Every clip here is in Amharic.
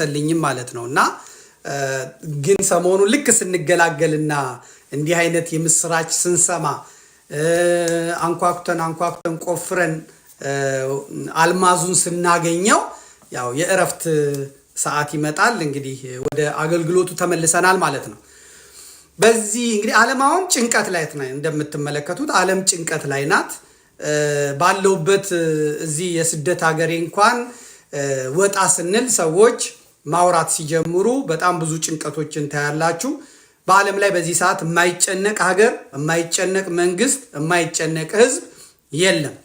አልደረሰልኝም ማለት ነውና ግን ሰሞኑ ልክ ስንገላገልና እንዲህ አይነት የምስራች ስንሰማ አንኳኩተን ቆፍረን አልማዙን ስናገኘው ያው የእረፍት ሰዓት ይመጣል እንግዲህ ወደ አገልግሎቱ ተመልሰናል ማለት ነው። በዚህ እንግዲህ ዓለም አሁን ጭንቀት ላይ ናት። እንደምትመለከቱት ዓለም ጭንቀት ላይ ናት። ባለውበት እዚህ የስደት ሀገሬ እንኳን ወጣ ስንል ሰዎች ማውራት ሲጀምሩ በጣም ብዙ ጭንቀቶችን ታያላችሁ። በዓለም ላይ በዚህ ሰዓት የማይጨነቅ ሀገር፣ የማይጨነቅ መንግስት፣ የማይጨነቅ ህዝብ የለም።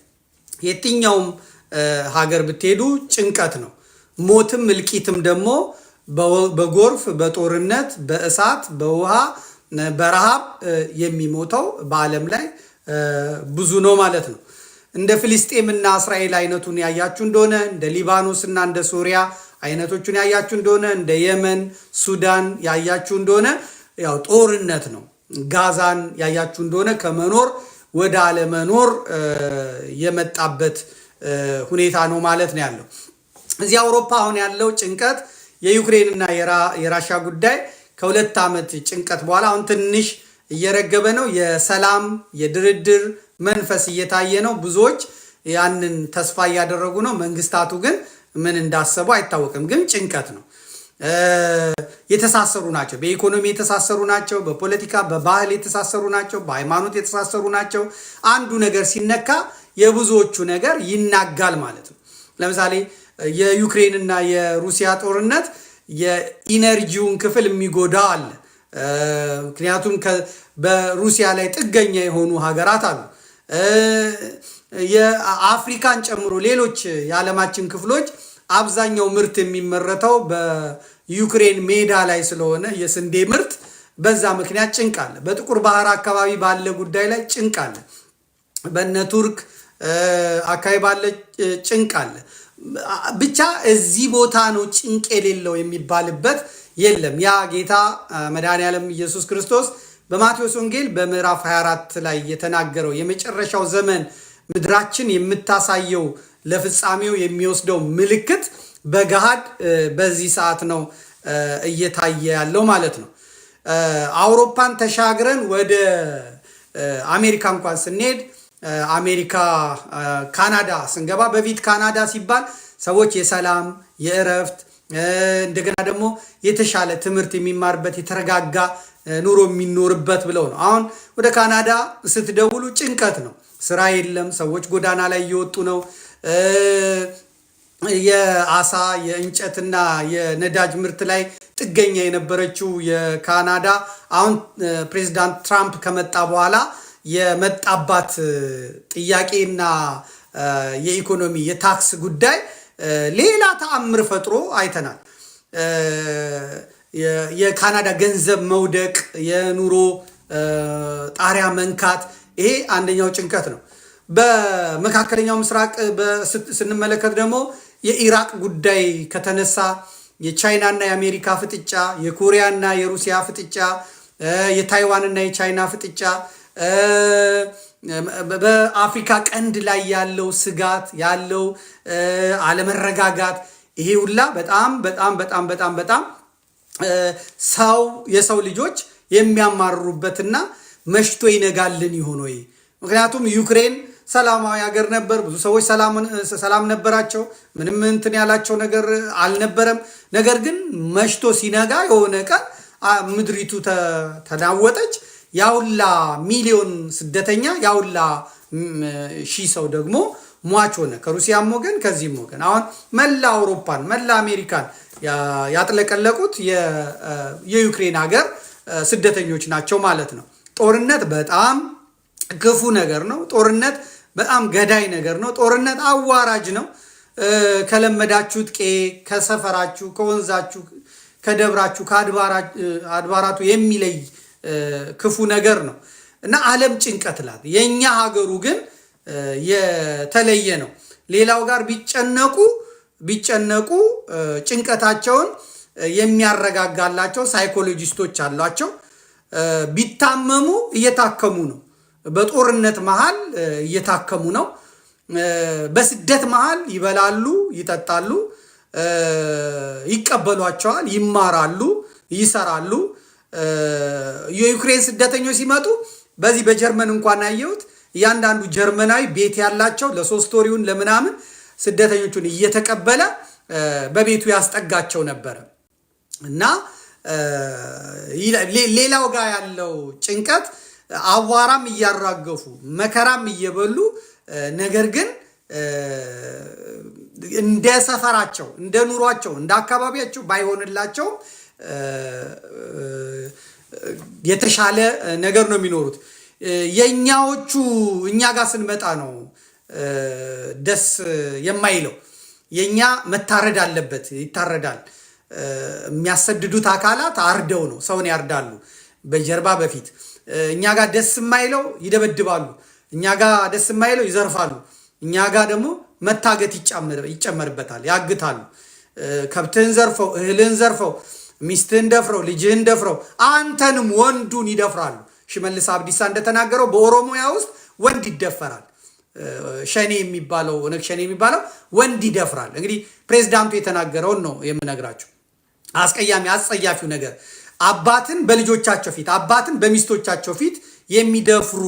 የትኛውም ሀገር ብትሄዱ ጭንቀት ነው። ሞትም እልቂትም ደግሞ በጎርፍ፣ በጦርነት፣ በእሳት፣ በውሃ፣ በረሃብ የሚሞተው በዓለም ላይ ብዙ ነው ማለት ነው። እንደ ፍልስጤምና እስራኤል አይነቱን ያያችሁ እንደሆነ እንደ ሊባኖስና እንደ ሶሪያ አይነቶቹን ያያችሁ እንደሆነ እንደ የመን፣ ሱዳን ያያችሁ እንደሆነ ያው ጦርነት ነው። ጋዛን ያያችሁ እንደሆነ ከመኖር ወደ አለመኖር የመጣበት ሁኔታ ነው ማለት ነው ያለው። እዚህ አውሮፓ አሁን ያለው ጭንቀት የዩክሬንና የራሻ ጉዳይ ከ2 ዓመት ጭንቀት በኋላ አሁን ትንሽ እየረገበ ነው። የሰላም የድርድር መንፈስ እየታየ ነው። ብዙዎች ያንን ተስፋ እያደረጉ ነው። መንግስታቱ ግን ምን እንዳሰቡ አይታወቅም። ግን ጭንቀት ነው። የተሳሰሩ ናቸው። በኢኮኖሚ የተሳሰሩ ናቸው። በፖለቲካ በባህል የተሳሰሩ ናቸው። በሃይማኖት የተሳሰሩ ናቸው። አንዱ ነገር ሲነካ የብዙዎቹ ነገር ይናጋል ማለት ነው። ለምሳሌ የዩክሬንና የሩሲያ ጦርነት የኢነርጂውን ክፍል የሚጎዳ አለ። ምክንያቱም በሩሲያ ላይ ጥገኛ የሆኑ ሀገራት አሉ። የአፍሪካን ጨምሮ ሌሎች የዓለማችን ክፍሎች አብዛኛው ምርት የሚመረተው በዩክሬን ሜዳ ላይ ስለሆነ የስንዴ ምርት በዛ ምክንያት ጭንቅ አለ። በጥቁር ባህር አካባቢ ባለ ጉዳይ ላይ ጭንቅ አለ። በነ ቱርክ አካባቢ ባለ ጭንቅ አለ። ብቻ እዚህ ቦታ ነው ጭንቅ የሌለው የሚባልበት የለም። ያ ጌታ መድኃኔዓለም ኢየሱስ ክርስቶስ በማቴዎስ ወንጌል በምዕራፍ 24 ላይ የተናገረው የመጨረሻው ዘመን ምድራችን የምታሳየው ለፍጻሜው የሚወስደው ምልክት በገሃድ በዚህ ሰዓት ነው እየታየ ያለው ማለት ነው። አውሮፓን ተሻግረን ወደ አሜሪካ እንኳን ስንሄድ አሜሪካ ካናዳ ስንገባ በፊት ካናዳ ሲባል ሰዎች የሰላም የእረፍት እንደገና ደግሞ የተሻለ ትምህርት የሚማርበት የተረጋጋ ኑሮ የሚኖርበት ብለው ነው። አሁን ወደ ካናዳ ስትደውሉ ጭንቀት ነው። ስራ የለም። ሰዎች ጎዳና ላይ እየወጡ ነው። የአሳ የእንጨትና የነዳጅ ምርት ላይ ጥገኛ የነበረችው የካናዳ አሁን ፕሬዚዳንት ትራምፕ ከመጣ በኋላ የመጣባት ጥያቄና የኢኮኖሚ የታክስ ጉዳይ ሌላ ተአምር ፈጥሮ አይተናል። የካናዳ ገንዘብ መውደቅ፣ የኑሮ ጣሪያ መንካት፣ ይሄ አንደኛው ጭንቀት ነው። በመካከለኛው ምስራቅ ስንመለከት ደግሞ የኢራቅ ጉዳይ ከተነሳ የቻይናና የአሜሪካ ፍጥጫ፣ የኮሪያና የሩሲያ ፍጥጫ፣ የታይዋንና የቻይና ፍጥጫ፣ በአፍሪካ ቀንድ ላይ ያለው ስጋት ያለው አለመረጋጋት፣ ይሄ ሁላ በጣም በጣም በጣም በጣም በጣም የሰው ልጆች የሚያማርሩበትና መሽቶ ይነጋልን ይሆን ወይ? ምክንያቱም ዩክሬን ሰላማዊ ሀገር ነበር። ብዙ ሰዎች ሰላም ነበራቸው። ምንም እንትን ያላቸው ነገር አልነበረም። ነገር ግን መሽቶ ሲነጋ የሆነ ቀን ምድሪቱ ተናወጠች። ያውላ ሚሊዮን ስደተኛ ያውላ ሺህ ሰው ደግሞ ሟች ሆነ። ከሩሲያም ወገን ከዚህም ወገን አሁን መላ አውሮፓን መላ አሜሪካን ያጥለቀለቁት የዩክሬን ሀገር ስደተኞች ናቸው ማለት ነው። ጦርነት በጣም ክፉ ነገር ነው። ጦርነት በጣም ገዳይ ነገር ነው። ጦርነት አዋራጅ ነው። ከለመዳችሁት ከሰፈራችሁ፣ ከወንዛችሁ፣ ከደብራችሁ፣ ከአድባራቱ የሚለይ ክፉ ነገር ነው እና ዓለም ጭንቀት ላት የኛ ሀገሩ ግን የተለየ ነው። ሌላው ጋር ቢጨነቁ ጭንቀታቸውን የሚያረጋጋላቸው ሳይኮሎጂስቶች አሏቸው። ቢታመሙ እየታከሙ ነው። በጦርነት መሃል እየታከሙ ነው። በስደት መሃል ይበላሉ፣ ይጠጣሉ። ይቀበሏቸዋል፣ ይማራሉ፣ ይሰራሉ። የዩክሬን ስደተኞች ሲመጡ በዚህ በጀርመን እንኳን ያየሁት እያንዳንዱ ጀርመናዊ ቤት ያላቸው ለ3 ወር ይሁን ለምናምን ስደተኞቹን እየተቀበለ በቤቱ ያስጠጋቸው ነበረ እና ሌላው ጋር ያለው ጭንቀት አዋራም እያራገፉ መከራም እየበሉ ነገር ግን እንደ ሰፈራቸው እንደ ኑሯቸው እንደ አካባቢያቸው ባይሆንላቸው የተሻለ ነገር ነው የሚኖሩት። የኛዎቹ እኛ ጋር ስንመጣ ነው ደስ የማይለው። የኛ መታረድ አለበት፣ ይታረዳል። የሚያሰድዱት አካላት አርደው ነው ሰውን ያርዳሉ በጀርባ በፊት። እኛ ጋር ደስ የማይለው ይደበድባሉ፣ እኛ ጋር ደስ የማይለው ይዘርፋሉ፣ እኛ ጋር ደግሞ መታገት ይጨመርበታል፣ ያግታሉ። ከብትህን ዘርፈው፣ እህልህን ዘርፈው፣ ሚስትህን ደፍረው፣ ልጅህን ደፍረው፣ አንተንም ወንዱን ይደፍራሉ። ሽመልስ አብዲሳ እንደተናገረው በኦሮሚያ ውስጥ ወንድ ይደፈራል። ሸኔ የሚባለው ኦነግ ሸኔ የሚባለው ወንድ ይደፍራል። እንግዲህ ፕሬዝዳንቱ የተናገረውን ነው የምነግራቸው። አስቀያሚ አስጸያፊው ነገር አባትን በልጆቻቸው ፊት አባትን በሚስቶቻቸው ፊት የሚደፍሩ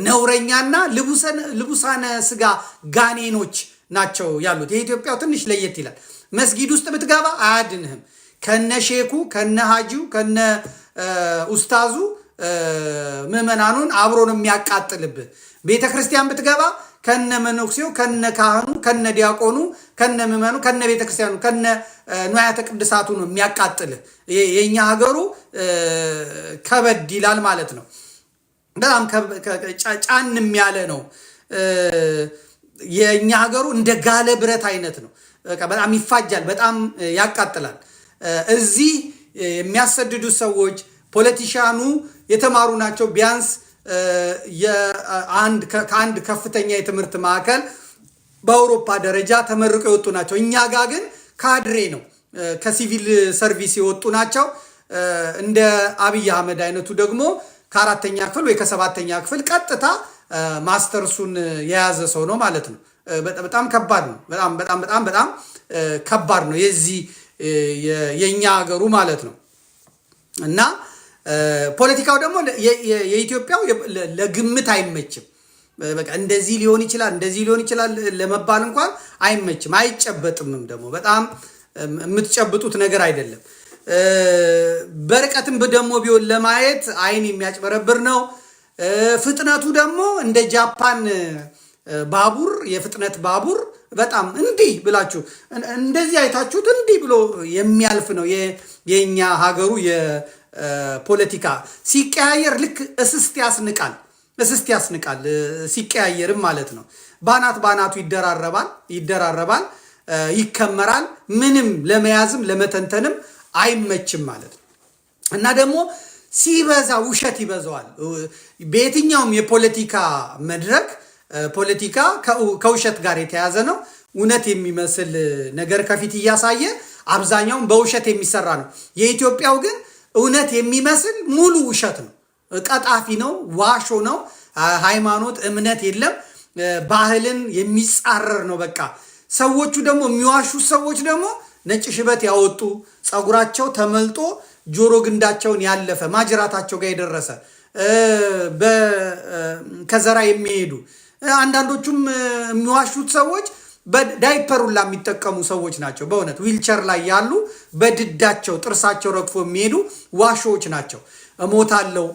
ነውረኛና ልቡሳነ ስጋ ጋኔኖች ናቸው ያሉት። የኢትዮጵያው ትንሽ ለየት ይላል። መስጊድ ውስጥ ብትገባ አያድንህም። ከነ ሼኩ ከነ ሀጂው ከነ ኡስታዙ ምዕመናኑን አብሮ ነው የሚያቃጥልብህ። ቤተ ክርስቲያን ብትገባ ከነ መነኩሴው ከነ ካህኑ ከነ ዲያቆኑ ከነ ምዕመኑ ከነ ቤተ ክርስቲያኑ ከነ ንዋያተ ቅድሳቱ ነው የሚያቃጥልህ። የኛ ሀገሩ ከበድ ይላል ማለት ነው። በጣም ጫንም ያለ ነው። የኛ ሀገሩ እንደ ጋለ ብረት አይነት ነው። በጣም ይፋጃል፣ በጣም ያቃጥላል። እዚህ የሚያሰድዱት ሰዎች ፖለቲሻኑ የተማሩ ናቸው። ቢያንስ ከአንድ ከፍተኛ የትምህርት ማዕከል በአውሮፓ ደረጃ ተመርቀው የወጡ ናቸው። እኛ ጋር ግን ካድሬ ነው፣ ከሲቪል ሰርቪስ የወጡ ናቸው። እንደ አብይ አህመድ አይነቱ ደግሞ ከ4ኛ ክፍል ወይ ከ7ኛ ክፍል ቀጥታ ማስተርሱን የያዘ ሰው ነው ማለት ነው። በጣም ከባድ ነው። በጣም ከባድ ነው የዚህ የኛ ሀገሩ ማለት ነው። እና ፖለቲካው ደግሞ የኢትዮጵያው ለግምት አይመችም። በቃ እንደዚህ ሊሆን ይችላል እንደዚህ ሊሆን ይችላል ለመባል እንኳን አይመችም፣ አይጨበጥምም። ደግሞ በጣም የምትጨብጡት ነገር አይደለም። በርቀትም ደግሞ ቢሆን ለማየት አይን የሚያጭበረብር ነው። ፍጥነቱ ደግሞ እንደ ጃፓን ባቡር የፍጥነት ባቡር በጣም እንዲህ ብላችሁ እንደዚህ አይታችሁት እንዲህ ብሎ የሚያልፍ ነው የኛ ሀገሩ የፖለቲካ ሲቀያየር ልክ እስስት ያስንቃል ሲቀያየርም ማለት ነው። ባናቱ ይደራረባል፣ ይከመራል። ምንም ለመያዝም ለመተንተንም አይመችም ማለት ነው። እና ደግሞ ሲበዛ ውሸት ይበዛዋል። በየትኛውም የፖለቲካ መድረክ ፖለቲካ ከውሸት ጋር የተያዘ ነው። እውነት የሚመስል ነገር ከፊት እያሳየ አብዛኛውን በውሸት የሚሰራ ነው። የኢትዮጵያው ግን እውነት የሚመስል ሙሉ ውሸት ነው። ቀጣፊ ነው፣ ዋሾ ነው። ሃይማኖት እምነት የለም። ባህልን የሚጻረር ነው። በቃ ሰዎቹ ደግሞ የሚዋሹት ሰዎች ደግሞ ነጭ ሽበት ያወጡ ፀጉራቸው ተመልጦ ጆሮ ግንዳቸውን ያለፈ ማጅራታቸው ጋር የደረሰ ከዘራ የሚሄዱ አንዳንዶቹም የሚዋሹት ሰዎች በዳይፐሩላ የሚጠቀሙ ሰዎች ናቸው። በእውነት ዊልቸር ላይ ያሉ በድዳቸው ጥርሳቸው ረግፎ የሚሄዱ ዋሾዎች ናቸው። እሞታለሁ፣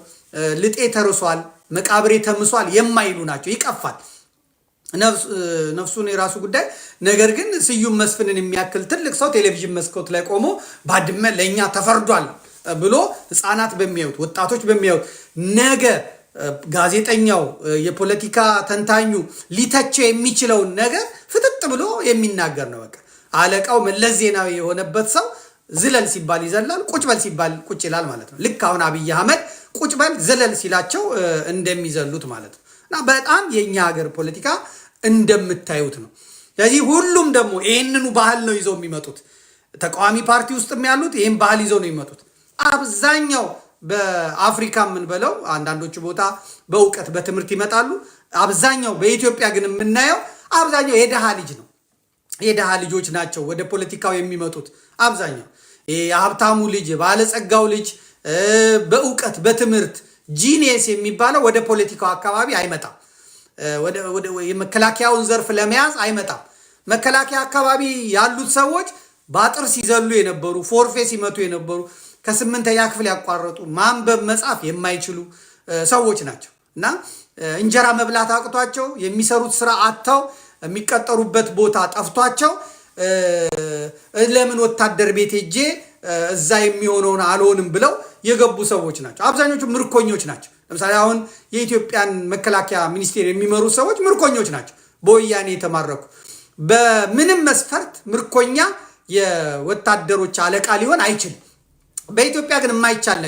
ልጤ ተርሷል፣ መቃብሬ ተምሷል የማይሉ ናቸው። ይቀፋል ነፍሱን የራሱ ጉዳይ። ነገር ግን ስዩም መስፍንን የሚያክል ትልቅ ሰው ቴሌቪዥን መስኮት ላይ ቆሞ ባድመ ለእኛ ተፈርዷል ብሎ ህፃናት በሚያዩት ወጣቶች በሚያዩት ነገ ጋዜጠኛው የፖለቲካ ተንታኙ ሊተቸው የሚችለውን ነገር ፍጥጥ ብሎ የሚናገር ነው። በቃ አለቃው መለስ ዜናዊ የሆነበት ሰው ዝለል ሲባል ይዘላል፣ ቁጭ በል ሲባል ቁጭ ይላል ማለት ነው። ልክ አሁን አብይ አህመድ ቁጭ በል ዝለል ሲላቸው እንደሚዘሉት ማለት ነው። እና በጣም የኛ ሀገር ፖለቲካ እንደምታዩት ነው። ስለዚህ ሁሉም ደግሞ ይህንኑ ባህል ነው ይዘው የሚመጡት። ተቃዋሚ ፓርቲ ውስጥም ያሉት ይህን ባህል ይዘው ነው የሚመጡት። አብዛኛው በአፍሪካ የምንበለው አንዳንዶቹ ቦታ በእውቀት በትምህርት ይመጣሉ። አብዛኛው በኢትዮጵያ ግን የምናየው አብዛኛው የድሃ ልጅ ነው። የድሃ ልጆች ናቸው ወደ ፖለቲካው የሚመጡት። አብዛኛው የሀብታሙ ልጅ የባለጸጋው ልጅ በእውቀት በትምህርት ጂኒየስ የሚባለው ወደ ፖለቲካው አካባቢ አይመጣም። የመከላከያውን ዘርፍ ለመያዝ አይመጣም። መከላከያ አካባቢ ያሉት ሰዎች በአጥር ሲዘሉ የነበሩ፣ ፎርፌ ሲመቱ የነበሩ፣ ከ8ኛ ክፍል ያቋረጡ፣ ማንበብ መጻፍ የማይችሉ ሰዎች ናቸው እና እንጀራ መብላት አቅቷቸው የሚሰሩት ስራ አጥተው የሚቀጠሩበት ቦታ ጠፍቷቸው ለምን ወታደር ቤት ሄጄ እዛ የሚሆነውን አልሆንም ብለው የገቡ ሰዎች ናቸው። አብዛኞቹ ምርኮኞች ናቸው። ለምሳሌ አሁን የኢትዮጵያን መከላከያ ሚኒስቴር የሚመሩ ሰዎች ምርኮኞች ናቸው፣ በወያኔ የተማረኩ። በምንም መስፈርት ምርኮኛ የወታደሮች አለቃ ሊሆን አይችልም። በኢትዮጵያ ግን የማይቻል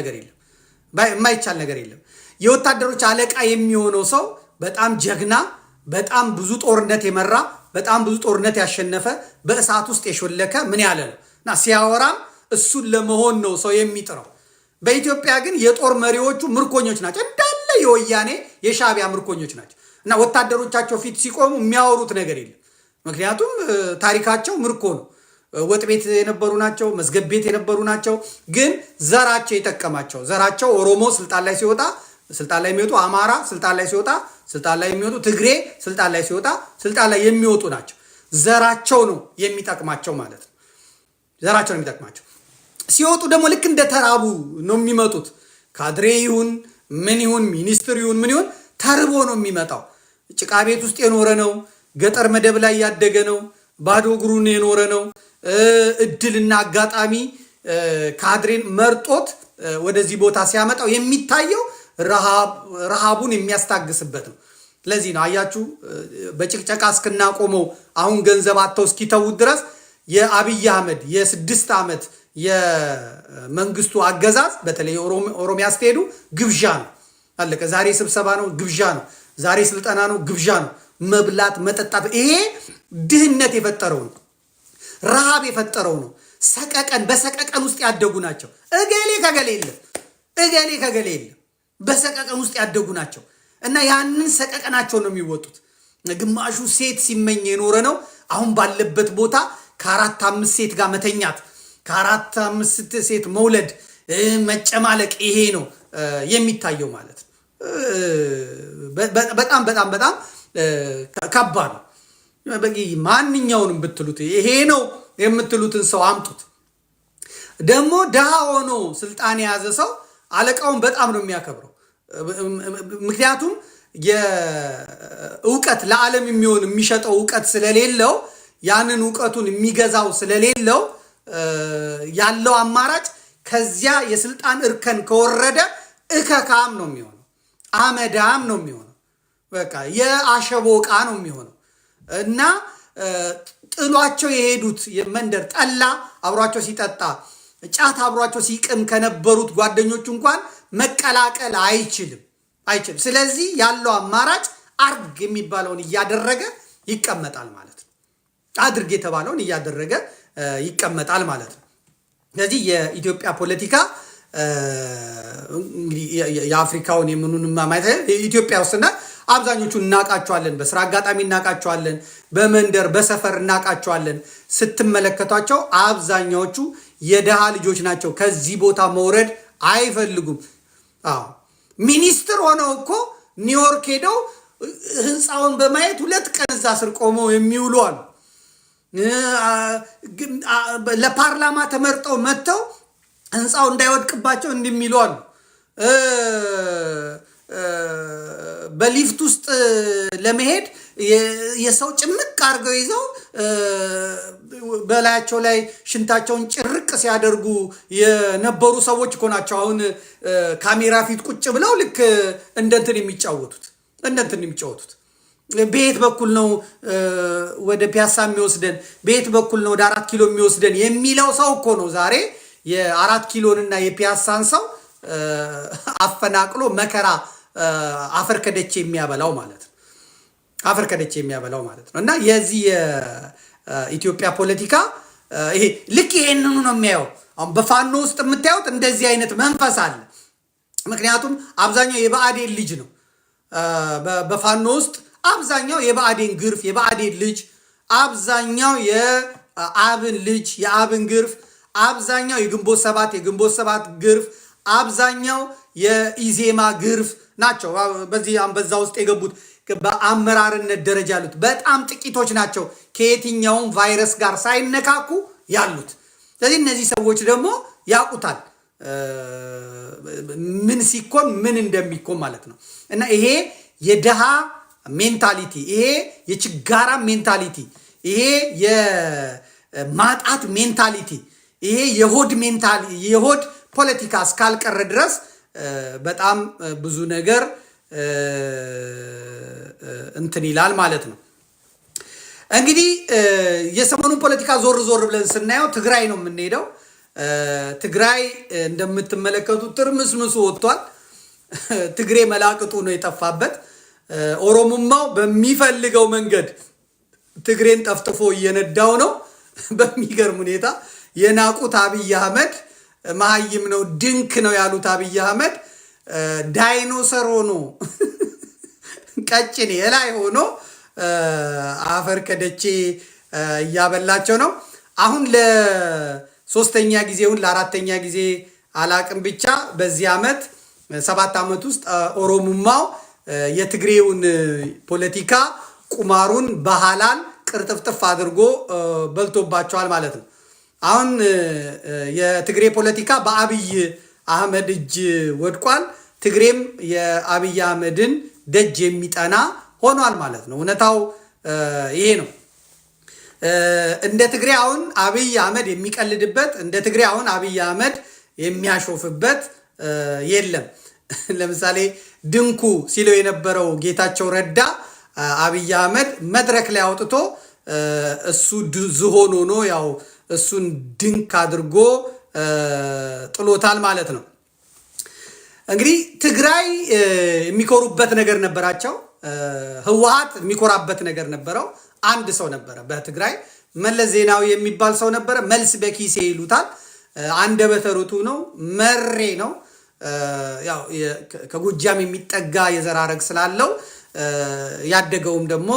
ነገር የለም። የወታደሮች አለቃ የሚሆነው ሰው በጣም ጀግና፣ በጣም ብዙ ጦርነት የመራ፣ በጣም ብዙ ጦርነት ያሸነፈ፣ በእሳት ውስጥ የሾለከ ምን ያለ ነው እና ሲያወራም እሱን ለመሆን ነው ሰው የሚጥረው። በኢትዮጵያ ግን የጦር መሪዎቹ ምርኮኞች ናቸው፣ እንዳለ የወያኔ የሻዕቢያ ምርኮኞች ናቸው እና ወታደሮቻቸው ፊት ሲቆሙ የሚያወሩት ነገር የለም። ምክንያቱም ታሪካቸው ምርኮ ነው። ወጥ ቤት የነበሩ ናቸው፣ መዝገብ ቤት የነበሩ ናቸው። ግን ዘራቸው የጠቀማቸው፣ ዘራቸው ኦሮሞ ስልጣን ላይ ሲወጣ ስልጣን ላይ የሚወጡ፣ አማራ ስልጣን ላይ ሲወጣ ስልጣን ላይ የሚወጡ፣ ትግሬ ስልጣን ላይ ሲወጣ ስልጣን ላይ የሚወጡ ናቸው። ዘራቸው ነው የሚጠቅማቸው ማለት ነው። ዘራቸው ነው የሚጠቅማቸው። ሲወጡ ደግሞ ልክ እንደ ተራቡ ነው የሚመጡት። ካድሬ ይሁን ምን ይሁን ሚኒስትር ይሁን ምን ይሁን ተርቦ ነው የሚመጣው። ጭቃ ቤት ውስጥ የኖረ ነው፣ ገጠር መደብ ላይ ያደገ ነው፣ ባዶ እግሩን የኖረ ነው። እድልና አጋጣሚ ካድሬን መርጦት ወደዚህ ቦታ ሲያመጣው የሚታየው ረሃቡን የሚያስታግስበት ነው። ለዚህ ነው አያችሁ በጭቅጨቃ እስክናቆመው አሁን ገንዘብ አጥተው እስኪተዉት ድረስ የአብይ አህመድ የ6 ዓመት የመንግስቱ አገዛዝ በተለይ ኦሮሚያ ስትሄዱ ግብዣ ነው። አለቀ። ዛሬ ስብሰባ ነው፣ ግብዣ ነው። ዛሬ ስልጠና ነው፣ ግብዣ ነው። መብላት መጠጣት። ይሄ ድህነት የፈጠረው ነው፣ ረሃብ የፈጠረው ነው። ሰቀቀን በሰቀቀን ውስጥ ያደጉ ናቸው። እገሌ ከገሌ የለም፣ በሰቀቀን ውስጥ ያደጉ ናቸው እና ያንን ሰቀቀናቸው ነው የሚወጡት። ግማሹ ሴት ሲመኝ የኖረ ነው። አሁን ባለበት ቦታ ከ4-5 ሴት ጋር መተኛት፣ ከ4-5 ሴት መውለድ፣ መጨማለቅ፣ ይሄ ነው የሚታየው ማለት ነው። በጣም በጣም በጣም ከባድ ነው። ማንኛውንም ብትሉት ይሄ ነው የምትሉትን ሰው አምጡት። ደግሞ ድሃ ሆኖ ስልጣን የያዘ ሰው አለቃውን በጣም ነው የሚያከብረው። ምክንያቱም የእውቀት ለዓለም የሚሆን የሚሸጠው እውቀት ስለሌለው፣ ያንን እውቀቱን የሚገዛው ስለሌለው ያለው አማራጭ ከዚያ የስልጣን እርከን ከወረደ እከካም ነው የሚሆነው፣ አመዳም ነው የሚሆነው፣ በቃ የአሸቦ ዕቃ ነው የሚሆነው እና ጥሏቸው የሄዱት የመንደር ጠላ አብሯቸው ሲጠጣ፣ ጫት አብሯቸው ሲቅም ከነበሩት ጓደኞቹ እንኳን መቀላቀል አይችልም። ስለዚህ ያለው አማራጭ አርግ የሚባለውን እያደረገ ይቀመጣል ማለት ነው። አድርግ የተባለውን እያደረገ ይቀመጣል ማለት ነው። ስለዚህ የኢትዮጵያ ፖለቲካ እንግዲህ የአፍሪካውን የምኑን ማማይተ ኢትዮጵያ ውስጥና አብዛኞቹ እናቃቸዋለን፣ በስራ አጋጣሚ እናቃቸዋለን፣ በመንደር በሰፈር እናቃቸዋለን። ስትመለከቷቸው አብዛኛዎቹ የደሃ ልጆች ናቸው። ከዚህ ቦታ መውረድ አይፈልጉም። ሚኒስትር ሆነው እኮ ኒውዮርክ ሄደው ህንፃውን በማየት 2 ቀን እዛ ስር ቆመው የሚውሉ አሉ። ለፓርላማ ተመርጠው መጥተው ህንፃው እንዳይወድቅባቸው እንደሚሉ አሉ። በሊፍት ውስጥ ለመሄድ የሰው ጭምቅ አድርገው ይዘው በላያቸው ላይ ሽንታቸውን ጭርቅ ሲያደርጉ የነበሩ ሰዎች እኮ ናቸው። አሁን ካሜራ ፊት ቁጭ ብለው ልክ እንደንትን የሚጫወቱት በየት በኩል ነው ወደ ፒያሳ የሚወስደን፣ በየት በኩል ነው ወደ 4 ኪሎ የሚወስደን የሚለው ሰው እኮ ነው ዛሬ የ4 ኪሎንና የፒያሳን ሰው አፈናቅሎ መከራ አፈር ከደቼ የሚያበላው ማለት ነው። አፈር ከደቼ የሚያበላው ማለት ነው። እና የዚህ የኢትዮጵያ ፖለቲካ ይሄ ልክ ይሄንኑ ነው የሚያየው። አሁን በፋኖ ውስጥ የምታዩት እንደዚህ አይነት መንፈስ አለ። ምክንያቱም አብዛኛው የብአዴን ልጅ ነው። በፋኖ ውስጥ አብዛኛው የብአዴን ግርፍ፣ የብአዴን ልጅ አብዛኛው የአብን ልጅ የአብን ግርፍ፣ አብዛኛው የግንቦት ሰባት ግርፍ፣ አብዛኛው የኢዜማ ግርፍ ናቸው። በዛ ውስጥ የገቡት በአመራርነት ደረጃ ያሉት በጣም ጥቂቶች ናቸው፣ ከየትኛውም ቫይረስ ጋር ሳይነካኩ ያሉት። ስለዚህ እነዚህ ሰዎች ደግሞ ያውቁታል ምን ሲኮን ምን እንደሚኮን ማለት ነው። እና ይሄ የደሃ ሜንታሊቲ፣ ይሄ የችጋራ ሜንታሊቲ፣ ይሄ የማጣት ሜንታሊቲ፣ ይሄ የሆድ ፖለቲካ እስካልቀረ ድረስ በጣም ብዙ ነገር እንትን ይላል ማለት ነው። እንግዲህ የሰሞኑን ፖለቲካ ዞር ብለን ስናየው ትግራይ ነው የምንሄደው። ትግራይ እንደምትመለከቱት ትርምስምሱ ወጥቷል። ትግሬ መላቅጡ ነው የጠፋበት። ኦሮሞማው በሚፈልገው መንገድ ትግሬን ጠፍጥፎ እየነዳው ነው። በሚገርም ሁኔታ የናቁት አብይ አህመድ መሀይም ነው ድንክ ነው ያሉት አብይ አህመድ ዳይኖሰር ሆኖ ቀጭኔ ላይ ሆኖ አፈር ከደቼ እያበላቸው ነው። አሁን ለሶስተኛ ጊዜውን ለአራተኛ ጊዜ አላቅም ብቻ በዚህ ዓመት 7 ዓመት ውስጥ ኦሮሞማው የትግሬውን ፖለቲካ ቁማሩን በሐላል ቅርጥፍጥፍ አድርጎ በልቶባቸዋል ማለት ነው። አሁን የትግሬ ፖለቲካ በአብይ አህመድ እጅ ወድቋል። ትግሬም የአብይ አህመድን ደጅ የሚጠና ሆኗል ማለት ነው። እውነታው ይሄ ነው። እንደ ትግሬ አሁን አብይ አህመድ የሚቀልድበት፣ እንደ ትግሬ አሁን አብይ አህመድ የሚያሾፍበት የለም። ለምሳሌ ድንኩ ሲለው የነበረው ጌታቸው ረዳ አብይ አህመድ መድረክ ላይ አውጥቶ እሱ ዝሆን ሆኖ ያው እሱን ድንክ አድርጎ ጥሎታል ማለት ነው። እንግዲህ ትግራይ የሚኮሩበት ነገር ነበራቸው። ህወሓት የሚኮራበት ነገር ነበረው። አንድ ሰው ነበረ በትግራይ መለስ ዜናዊ የሚባል ሰው ነበረ። መልስ በኪሴ ይሉታል። አንደበተ ርቱዕ ነው፣ መሬ ነው። ያው ከጎጃም የሚጠጋ የዘር ሐረግ ስላለው ያደገውም ደግሞ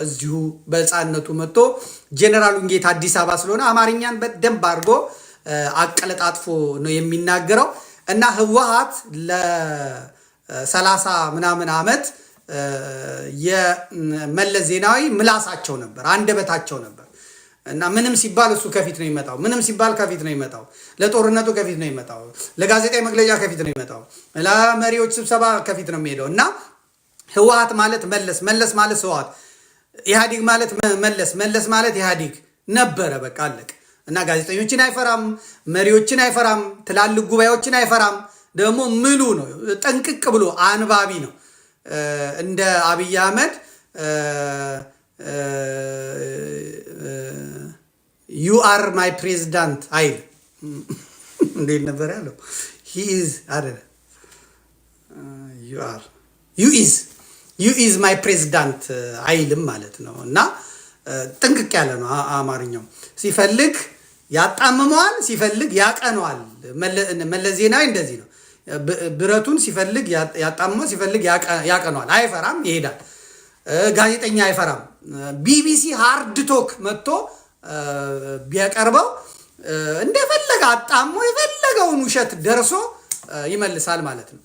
እዚሁ በህፃንነቱ መጥቶ ጄኔራሉን ጌታ አዲስ አበባ ስለሆነ አማርኛን በደንብ አድርጎ አቀለጣጥፎ ነው የሚናገረው። እና ህወሓት ለ30 ምናምን ዓመት የመለስ ዜናዊ ምላሳቸው ነበር፣ አንደበታቸው ነበር። እና ምንም ሲባል እሱ ከፊት ነው ይመጣው፣ ምንም ሲባል ከፊት ነው ይመጣው፣ ለጦርነቱ ከፊት ነው ይመጣው፣ ለጋዜጣዊ መግለጫ ከፊት ነው ይመጣው፣ ለመሪዎች ስብሰባ ከፊት ነው የሚሄደው። እና ህወሓት ማለት መለስ ማለት ህወሓት፣ ኢህአዲግ ማለት መለስ ማለት ኢህአዲግ ነበረ። በቃ አለቀ። እና ጋዜጠኞችን አይፈራም፣ መሪዎችን አይፈራም፣ ትላልቅ ጉባኤዎችን አይፈራም። ደግሞ ምሉ ነው፣ ጠንቅቅ ብሎ አንባቢ ነው። እንደ አብይ አህመድ ዩ አር ማይ ፕሬዚዳንት አይል። እንዴት ነበር ያለው? ዩ ኢዝ ማይ ፕሬዚዳንት አይልም ማለት ነው። እና ጥንቅቅ ያለ ነው አማርኛው። ሲፈልግ ያጣምመዋል፣ ሲፈልግ ያቀነዋል። መለስ ዜናዊ እንደዚህ ነው። ብረቱን ሲፈልግ ያጣምመዋል፣ ሲፈልግ ያቀነዋል። አይፈራም፣ ይሄዳል። ጋዜጠኛ አይፈራም። ቢቢሲ ሃርድ ቶክ መጥቶ ቢያቀርበው እንደፈለገ አጣሞ የፈለገውን ውሸት ደርሶ ይመልሳል ማለት ነው።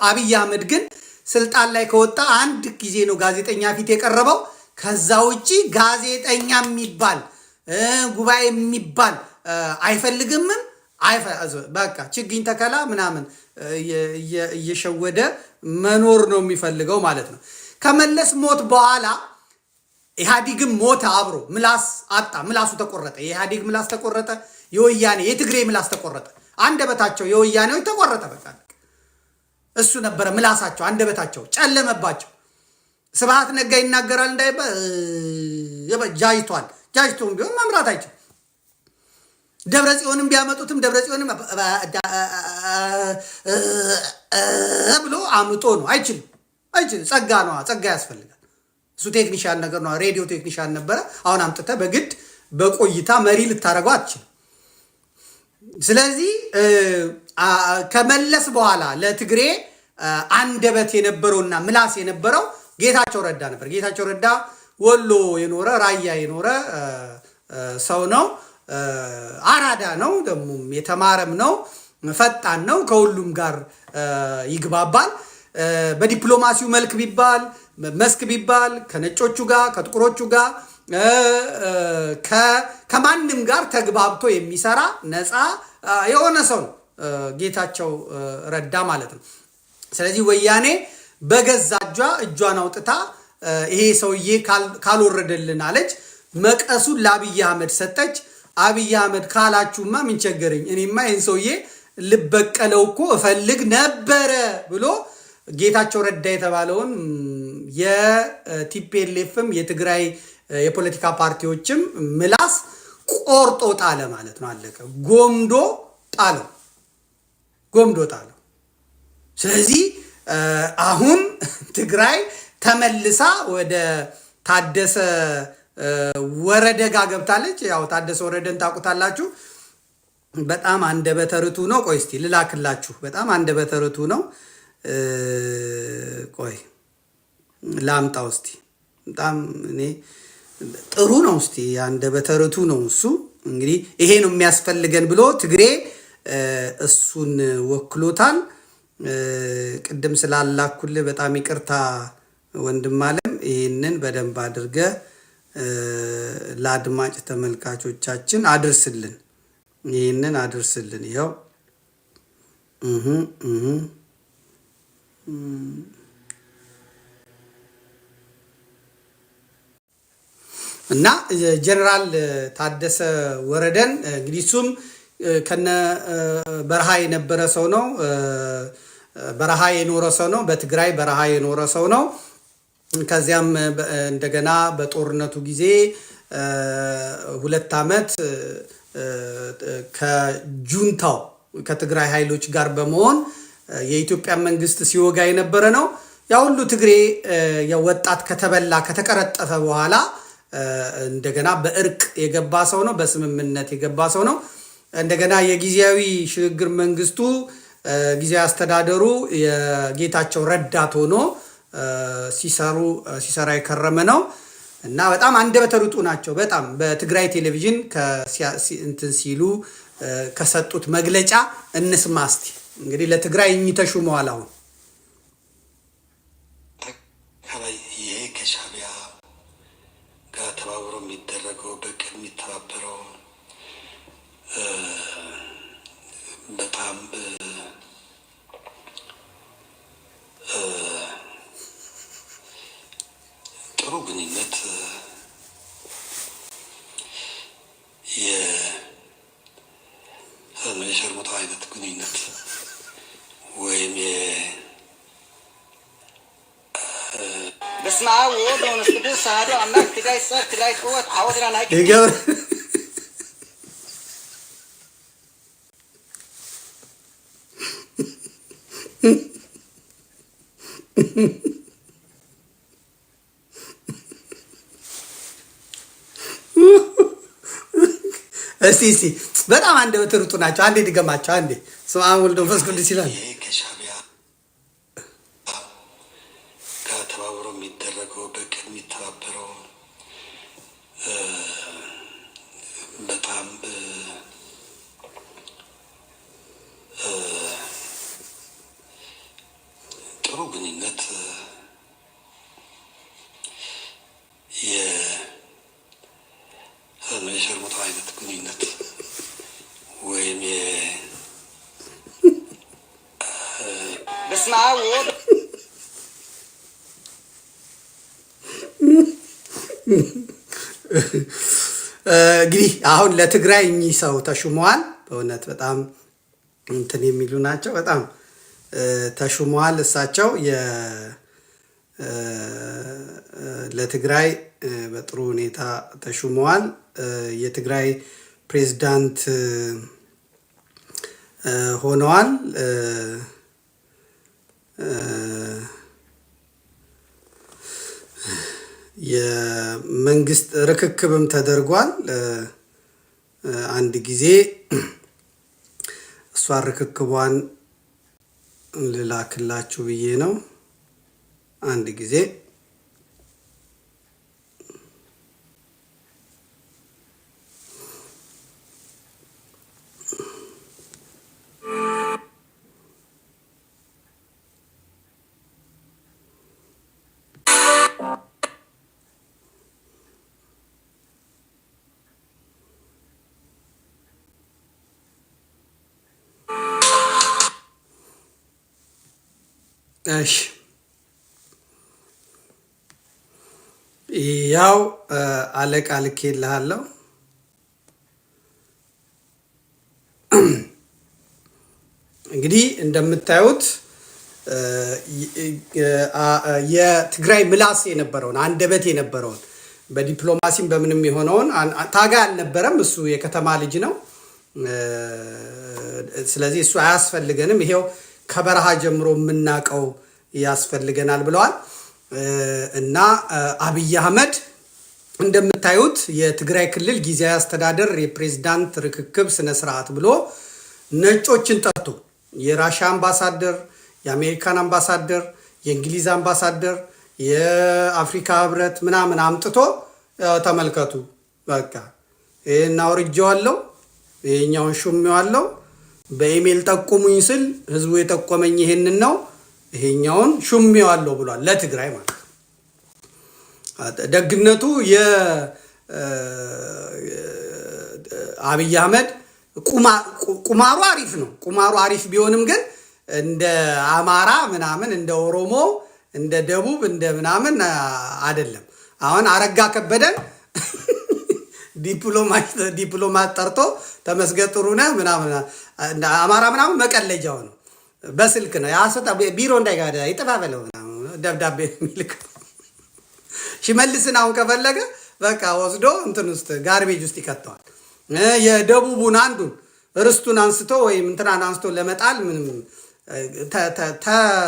አብይ አህመድ ግን ስልጣን ላይ ከወጣ አንድ ጊዜ ነው ጋዜጠኛ ፊት የቀረበው። ከዛ ውጪ ጋዜጠኛ የሚባል ጉባኤ የሚባል አይፈልግምም። በቃ ችግኝ ተከላ ምናምን እየሸወደ መኖር ነው የሚፈልገው ማለት ነው። ከመለስ ሞት በኋላ ኢህአዲግም ሞተ አብሮ። ምላስ አጣ፣ ምላሱ ተቆረጠ። የኢህአዲግ ምላስ ተቆረጠ፣ የወያኔ የትግሬ ምላስ ተቆረጠ። አንደበታቸው የወያኔዎች ተቆረጠ። በቃ እሱ ነበረ ምላሳቸው፣ አንደበታቸው ጨለመባቸው። ስብሃት ነጋ ይናገራል እንዳይባል ጃጅቷል። ጃጅቶም ቢሆን መምራት አይችልም። ደብረ ጽዮንም ቢያመጡትም ደብረ ጽዮንም ብሎ አምጦ ነው አይችልም። ጸጋ ነው፣ ጸጋ ያስፈልጋል። እሱ ቴክኒሻን ነገር ነው፣ ሬዲዮ ቴክኒሻን ነበረ። አሁን አምጥተህ በግድ በቆይታ መሪ ልታደርገው አትችልም። ስለዚህ ከመለስ በኋላ ለትግሬ አንደበት የነበረውና ምላስ የነበረው ጌታቸው ረዳ ነበር። ጌታቸው ረዳ ወሎ የኖረ ራያ የኖረ ሰው ነው። አራዳ ነው፣ ደግሞ የተማረም ነው፣ ፈጣን ነው፣ ከሁሉም ጋር ይግባባል። በዲፕሎማሲው መልክ ቢባል መስክ ቢባል ከነጮቹ ጋር ከጥቁሮቹ ጋር ከማንም ጋር ተግባብቶ የሚሰራ ነፃ የሆነ ሰው ነው ጌታቸው ረዳ ማለት ነው። ስለዚህ ወያኔ በገዛ እጇን አውጥታ ይሄ ሰውዬ ካልወረደልን አለች። መቀሱን ለአብይ አህመድ ሰጠች። አብይ አህመድ ካላችሁማ ምን ቸገረኝ፣ እኔማ ይህን ሰውዬ ልበቀለው እኮ እፈልግ ነበረ ብሎ ጌታቸው ረዳ የተባለውን የቲፒኤልኤፍም የትግራይ የፖለቲካ ፓርቲዎችም ምላስ ቆርጦ ጣለ ማለት ነው። አለቀ። ጎምዶ ጣለው። ስለዚህ አሁን ትግራይ ተመልሳ ወደ ታደሰ ወረደ ጋር ገብታለች። ያው ታደሰ ወረደን ታውቁታላችሁ። በጣም አንደበተ ርቱዕ ነው። ቆይ እስቲ ልላክላችሁ። በጣም አንደበተ ርቱዕ ነው። ቆይ ላምጣው እስቲ። በጣም እኔ ጥሩ ነው። እስቲ አንደበተ ርቱዕ ነው እሱ። እንግዲህ ይሄ ነው የሚያስፈልገን ብሎ ትግሬ እሱን ወክሎታል። ቅድም ስላላኩልህ በጣም ይቅርታ ወንድም አለም። ይህንን በደንብ አድርገ ለአድማጭ ተመልካቾቻችን አድርስልን። ይህንን አድርስልን። ይኸው እና ጀነራል ታደሰ ወረደን እንግዲህ እሱም ከነ በረሃ የነበረ ሰው ነው። በረሃ የኖረ ሰው ነው። በትግራይ በረሃ የኖረ ሰው ነው። ከዚያም እንደገና በጦርነቱ ጊዜ 2 ዓመት ከጁንታው ከትግራይ ኃይሎች ጋር በመሆን የኢትዮጵያ መንግስት ሲወጋ የነበረ ነው። ያ ሁሉ ትግሬ የወጣት ከተበላ ከተቀረጠፈ በኋላ እንደገና በእርቅ የገባ ሰው ነው። በስምምነት የገባ ሰው ነው። እንደገና የጊዜያዊ ሽግግር መንግስቱ ጊዜያዊ አስተዳደሩ የጌታቸው ረዳት ሆኖ ሲሰራ የከረመ ነው እና በጣም አንደበተ ርቱዕ ናቸው። በጣም በትግራይ ቴሌቪዥን እንትን ሲሉ ከሰጡት መግለጫ እንስማ እስቲ። እንግዲህ ለትግራይ ተሹመዋል። አሁን ይሄ ከሻዕቢያ ጋር ተባብሮ የሚደረገው በቅል የሚተባበረው በጣም ጥሩ ግንኙነት የሸርሙጣ አይነት ግንኙነት ወይም በስመ አብ ወወልድ ወመንፈስ ቅዱስ አሐዱ አምላክ ትግራይ ሰር ትግራይ ጥወት ዓወትና ናይ እስቲ በጣም አንደበተ ርቱዕ ናቸው። አንዴ ድገማቸው። አንዴ ስመ አብ ወወልድ ወመንፈስ ቅዱስ ይላል። ከሻዕቢያ ጋር ተባብሮ የሚደረገው በቅል የሚተባበረው በጣም ጥሩ ግንኙነት የሸርሙጣ አይነት ግንኙነት ወይም በስመ አብ ወወልድ እንግዲህ አሁን ለትግራይ እኚህ ሰው ተሹመዋል። በእውነት በጣም እንትን የሚሉ ናቸው። በጣም ተሹመዋል። እሳቸው ለትግራይ በጥሩ ሁኔታ ተሹመዋል። የትግራይ ፕሬዝዳንት ሆነዋል። የመንግስት ርክክብም ተደርጓል። አንድ ጊዜ እሷ ርክክቧን ልላክላችሁ ብዬ ነው። አንድ ጊዜ እሺ ያው አለቃ ልኬልሃለሁ። እንግዲህ እንደምታዩት የትግራይ ምላስ የነበረውን አንደበት የነበረውን በዲፕሎማሲም በምንም የሆነውን ታጋይ አልነበረም። እሱ የከተማ ልጅ ነው። ስለዚህ እሱ አያስፈልገንም፣ ይሄው ከበረሃ ጀምሮ የምናውቀው ያስፈልገናል ብለዋል። እና አብይ አህመድ እንደምታዩት የትግራይ ክልል ጊዜያዊ አስተዳደር የፕሬዝዳንት ርክክብ ስነ ስርዓት ብሎ ነጮችን ጠርቶ የራሽያ አምባሳደር፣ የአሜሪካን አምባሳደር፣ የእንግሊዝ አምባሳደር፣ የአፍሪካ ህብረት ምናምን አምጥቶ ተመልከቱ፣ በቃ ይሄን አውርጄዋለሁ፣ ይሄኛውን ሹሜዋለሁ፣ በኢሜል ጠቁሙኝ ስል ህዝቡ የጠቆመኝ ይሄንን ነው፣ ይሄኛውን ሹሜዋለሁ ብሏል። ለትግራይ ማለት ደግነቱ የአብይ አህመድ ቁማሩ አሪፍ ነው። ቁማሩ አሪፍ ቢሆንም ግን እንደ አማራ ምናምን እንደ ኦሮሞ እንደ ደቡብ እንደ ምናምን አይደለም። አሁን አረጋ ከበደን ዲፕሎማት ጠርቶ ተመስገን ጥሩነህ ምናምን አማራ ምናምን መቀለጃው ነው። በስልክ ነው ያሰጣ ቢሮ እንዳይጋዳ ይጠፋበለው ደብዳቤ የሚልክ ሽመልስን አሁን ከፈለገ በቃ ወስዶ እንትን ውስጥ ጋርቤጅ ውስጥ ይከተዋል። የደቡቡን አንዱን ርስቱን አንስቶ ወይም እንትናን አንስቶ ለመጣል ምንም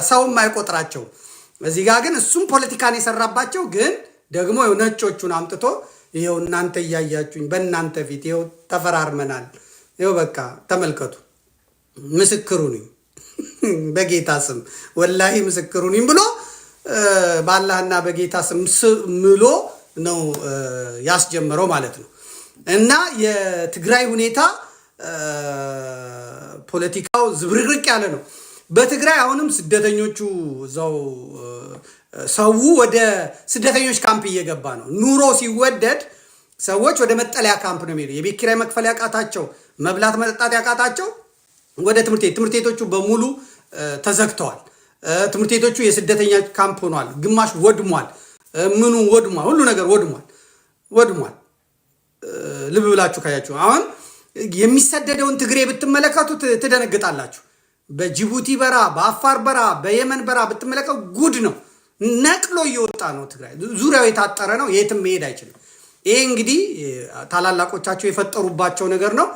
ሰውም አይቆጥራቸው። እዚህ ጋር ግን እሱም ፖለቲካን የሰራባቸው ግን ደግሞ ነጮቹን አምጥቶ ይኸው እናንተ እያያችሁኝ በእናንተ ፊት ይኸው ተፈራርመናል፣ ይኸው በቃ ተመልከቱ፣ ምስክሩ ነኝ በጌታ ስም ወላሂ ምስክሩ ነኝ ብሎ ባላህና በጌታ ስም ምሎ ነው ያስጀመረው ማለት ነው። እና የትግራይ ሁኔታ ፖለቲካው ዝብርቅርቅ ያለ ነው። በትግራይ አሁንም ስደተኞቹ እዛው ሰው ወደ ስደተኞች ካምፕ እየገባ ነው። ኑሮ ሲወደድ ሰዎች ወደ መጠለያ ካምፕ ነው የሚሄዱ። የቤት ኪራይ መክፈል ያቃታቸው፣ መብላት መጠጣት ያቃታቸው ወደ ትምህርት ቤቶቹ በሙሉ ተዘግተዋል። ትምህርት ቤቶቹ የስደተኛ ካምፕ ሆኗል። ግማሽ ወድሟል። ምኑ ወድሟል። ሁሉ ነገር ወድሟል። ልብ ብላችሁ ካያችሁ አሁን የሚሰደደውን ትግሬ ብትመለከቱ ትደነግጣላችሁ። በጅቡቲ በራ፣ በአፋር በራ፣ በየመን በራ ብትመለከቱ ጉድ ነው። ነቅሎ እየወጣ ነው። ትግራይ ዙሪያው የታጠረ ነው። የትም መሄድ አይችልም። ይሄ እንግዲህ ታላላቆቻቸው የፈጠሩባቸው ነገር ነው።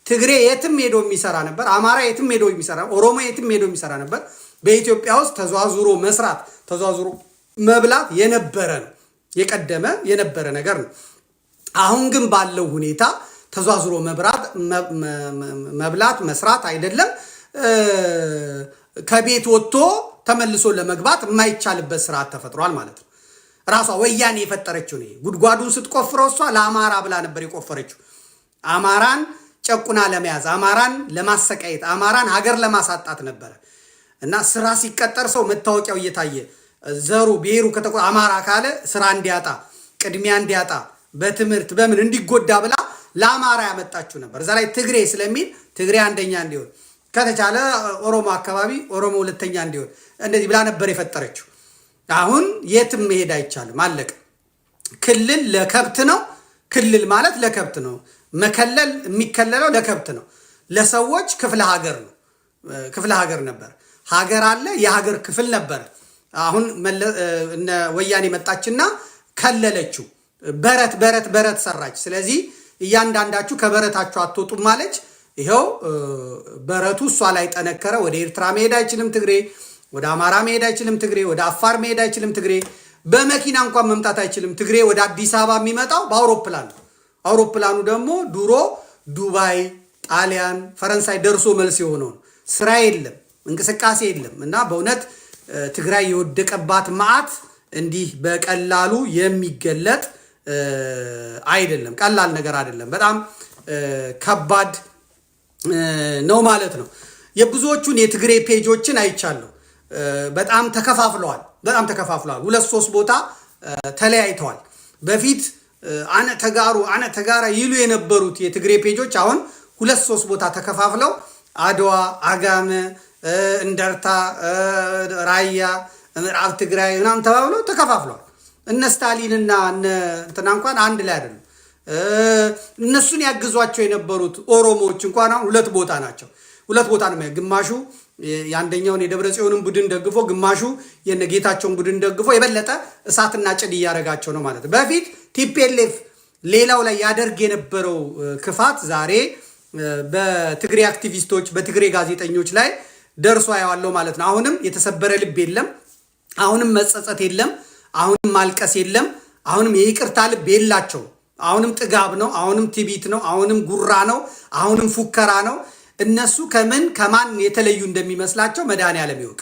ትግሬ የትም ሄዶ የሚሰራ ነበር። አማራ የትም ሄዶ የሚሰራ፣ ኦሮሞ የትም ሄዶ የሚሰራ ነበር። በኢትዮጵያ ውስጥ ተዟዙሮ መስራት፣ ተዟዙሮ መብላት የነበረ ነው። የቀደመ የነበረ ነገር ነው። አሁን ግን ባለው ሁኔታ ተዟዙሮ መብላት መስራት አይደለም ከቤት ወጥቶ ተመልሶ ለመግባት የማይቻልበት ስርዓት ተፈጥሯል ማለት ነው። ራሷ ወያኔ የፈጠረችው ነው። ጉድጓዱን ስትቆፍረው እሷ ለአማራ ብላ ነበር የቆፈረችው። አማራን ጨቁና ለመያዝ፣ አማራን ለማሰቃየት፣ አማራን ሀገር ለማሳጣት ነበረ እና ስራ ሲቀጠር ሰው መታወቂያው እየታየ ዘሩ ብሔሩ አማራ ካለ ስራ እንዲያጣ፣ ቅድሚያ እንዲያጣ፣ በትምህርት በምን እንዲጎዳ ብላ ለአማራ ያመጣችው ነበር። እዛ ላይ ትግሬ ስለሚል ትግሬ አንደኛ እንዲሆን ከተቻለ ኦሮሞ አካባቢ ኦሮሞ ሁለተኛ እንዲሆን እንደዚህ ብላ ነበር የፈጠረችው። አሁን የትም መሄድ አይቻልም፣ አለቀ። ክልል ለከብት ነው። ክልል ማለት ለከብት ነው። መከለል የሚከለለው ለከብት ነው። ለሰዎች ክፍለ ሀገር ነው። ክፍለ ሀገር ነበር። ሀገር አለ፣ የሀገር ክፍል ነበር። አሁን ወያኔ መጣችና ከለለችው። በረት ሰራች። ስለዚህ እያንዳንዳችሁ ከበረታችሁ አትወጡም ማለች። ይኸው በረቱ እሷ ላይ ጠነከረ። ወደ ኤርትራ መሄድ አይችልም ትግሬ፣ ወደ አማራ መሄድ አይችልም ትግሬ፣ ወደ አፋር መሄድ አይችልም ትግሬ፣ በመኪና እንኳን መምጣት አይችልም ትግሬ። ወደ አዲስ አበባ የሚመጣው በአውሮፕላን ነው። አውሮፕላኑ ደግሞ ድሮ ዱባይ፣ ጣሊያን፣ ፈረንሳይ ደርሶ መልስ የሆነውን ስራ የለም፣ እንቅስቃሴ የለም። እና በእውነት ትግራይ የወደቀባት መዓት እንዲህ በቀላሉ የሚገለጥ አይደለም። ቀላል ነገር አይደለም። በጣም ከባድ ነው ማለት ነው። የብዙዎቹን የትግሬ ፔጆችን አይቻለሁ። በጣም ተከፋፍለዋል። 2-3 ቦታ ተለያይተዋል። በፊት አነ ተጋራ ይሉ የነበሩት የትግሬ ፔጆች አሁን 2-3 ቦታ ተከፋፍለው አድዋ፣ አጋመ፣ እንደርታ፣ ራያ፣ ምዕራብ ትግራይ ምናምን ተባብለው ተከፋፍሏል። እነ ስታሊንና እነ እንትና እንኳን አንድ ላይ አይደሉም። እነሱን ያግዟቸው የነበሩት ኦሮሞዎች እንኳን አሁን ሁለት ቦታ ናቸው። ሁለት ቦታ ነው። ግማሹ የአንደኛውን የደብረ ጽዮንን ቡድን ደግፎ፣ ግማሹ የነጌታቸውን ቡድን ደግፎ የበለጠ እሳትና ጭድ እያደረጋቸው ነው ማለት ነው። በፊት ቲፒኤልኤፍ ሌላው ላይ ያደርግ የነበረው ክፋት ዛሬ በትግሬ አክቲቪስቶች፣ በትግሬ ጋዜጠኞች ላይ ደርሶ ያዋለው ማለት ነው። አሁንም የተሰበረ ልብ የለም። አሁንም መጸጸት የለም። አሁንም ማልቀስ የለም። አሁንም የይቅርታ ልብ የላቸው። አሁንም ጥጋብ ነው። አሁንም ትዕቢት ነው። አሁንም ጉራ ነው። አሁንም ፉከራ ነው። እነሱ ከማን የተለዩ እንደሚመስላቸው መድኃኔዓለም ይወቅ።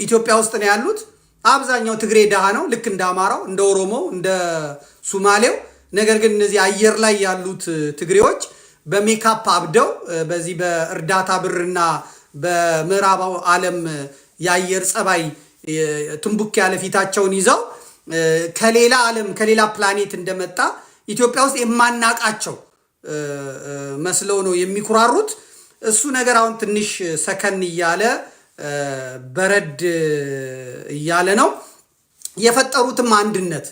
ኢትዮጵያ ውስጥ ነው ያሉት። አብዛኛው ትግሬ ድሃ ነው፣ ልክ እንደ አማራው፣ እንደ ኦሮሞ፣ እንደ ሱማሌው። ነገር ግን እነዚህ አየር ላይ ያሉት ትግሬዎች በሜካፕ አብደው በዚህ በእርዳታ ብርና በምዕራባው ዓለም የአየር ጸባይ ትንቡክ ያለ ፊታቸውን ይዘው ከሌላ ዓለም ከሌላ ፕላኔት እንደመጣ ኢትዮጵያ ውስጥ የማናቃቸው መስለው ነው የሚኩራሩት። እሱ ነገር አሁን ትንሽ ሰከን እያለ በረድ እያለ ነው። የፈጠሩትም አንድነት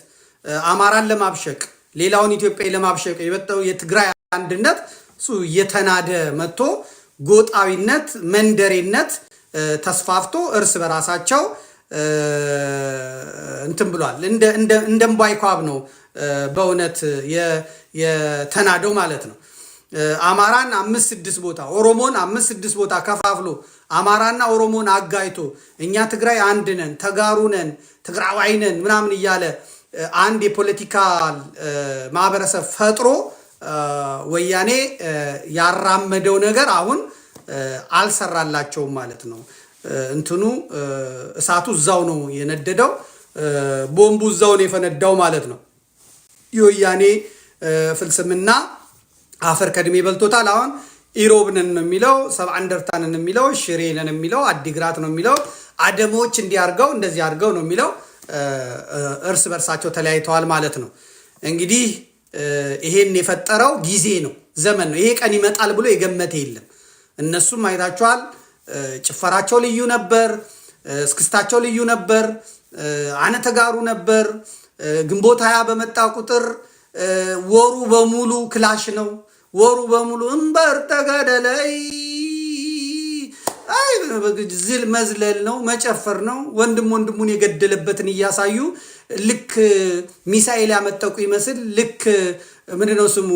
አማራን ለማብሸቅ ሌላውን ኢትዮጵያ ለማብሸቅ የመጣው የትግራይ አንድነት እሱ እየተናደ መጥቶ ጎጣዊነት፣ መንደሬነት ተስፋፍቶ እርስ በራሳቸው እንትን ብሏል። እንደ እምቧይኳብ ነው በእውነት የተናደው ማለት ነው። አማራን 5-6 ቦታ፣ ኦሮሞን 5-6 ቦታ ከፋፍሎ አማራና ኦሮሞን አጋይቶ እኛ ትግራይ አንድ ነን፣ ተጋሩ ነን፣ ትግራዋይ ነን ምናምን እያለ አንድ የፖለቲካ ማህበረሰብ ፈጥሮ ወያኔ ያራመደው ነገር አሁን አልሰራላቸውም ማለት ነው። እንትኑ እሳቱ እዛው ነው የነደደው፣ ቦምቡ እዛው ነው የፈነዳው ማለት ነው። የወያኔ ፍልስምና አፈር ከድሜ በልቶታል። አሁን ኢሮብ ነን ነው የሚለው፣ ሰብዓ እንደርታ ነን የሚለው፣ ሽሬ ነን የሚለው፣ አዲግራት ነው የሚለው፣ አደሞች እንዲያርገው እንደዚህ አርገው ነው የሚለው። እርስ በርሳቸው ተለያይተዋል ማለት ነው። እንግዲህ ይሄን የፈጠረው ጊዜ ነው፣ ዘመን ነው። ይሄ ቀን ይመጣል ብሎ የገመተ የለም። እነሱም አይታችኋል። ጭፈራቸው ልዩ ነበር፣ እስክስታቸው ልዩ ነበር፣ አነተጋሩ ነበር። ግንቦት 20 በመጣ ቁጥር ወሩ በሙሉ ክላሽ ነው። ወሩ በሙሉ እንበር ተገደለይ ዝል መዝለል ነው፣ መጨፈር ነው። ወንድም ወንድሙን የገደለበትን እያሳዩ ልክ ሚሳኤል ያመጠቁ ይመስል፣ ልክ ምንድነው ስሙ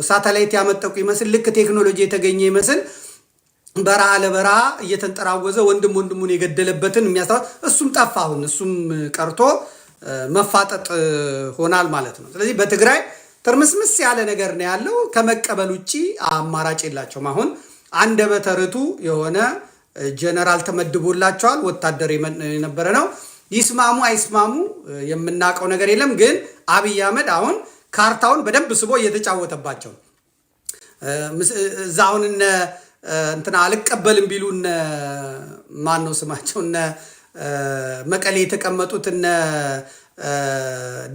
ሳተላይት ያመጠቁ ይመስል፣ ልክ ቴክኖሎጂ የተገኘ ይመስል በረሃ ለበረሃ እየተንጠራወዘ ወንድም ወንድሙን የገደለበትን የሚያስታውስ እሱም ጠፋ። አሁን እሱም ቀርቶ መፋጠጥ ሆናል ማለት ነው። ስለዚህ በትግራይ ትርምስምስ ያለ ነገር ነው ያለው። ከመቀበል ውጭ አማራጭ የላቸውም። አሁን አንደበተ ርቱዕ የሆነ ጀነራል ተመድቦላቸዋል። ወታደር የነበረ ነው። ይስማሙ አይስማሙ የምናውቀው ነገር የለም። ግን አብይ አህመድ አሁን ካርታውን በደንብ ስቦ እየተጫወተባቸው ነው። እዛ አሁን እንትና አልቀበልም ቢሉ ማን ነው ስማቸው? መቀሌ የተቀመጡት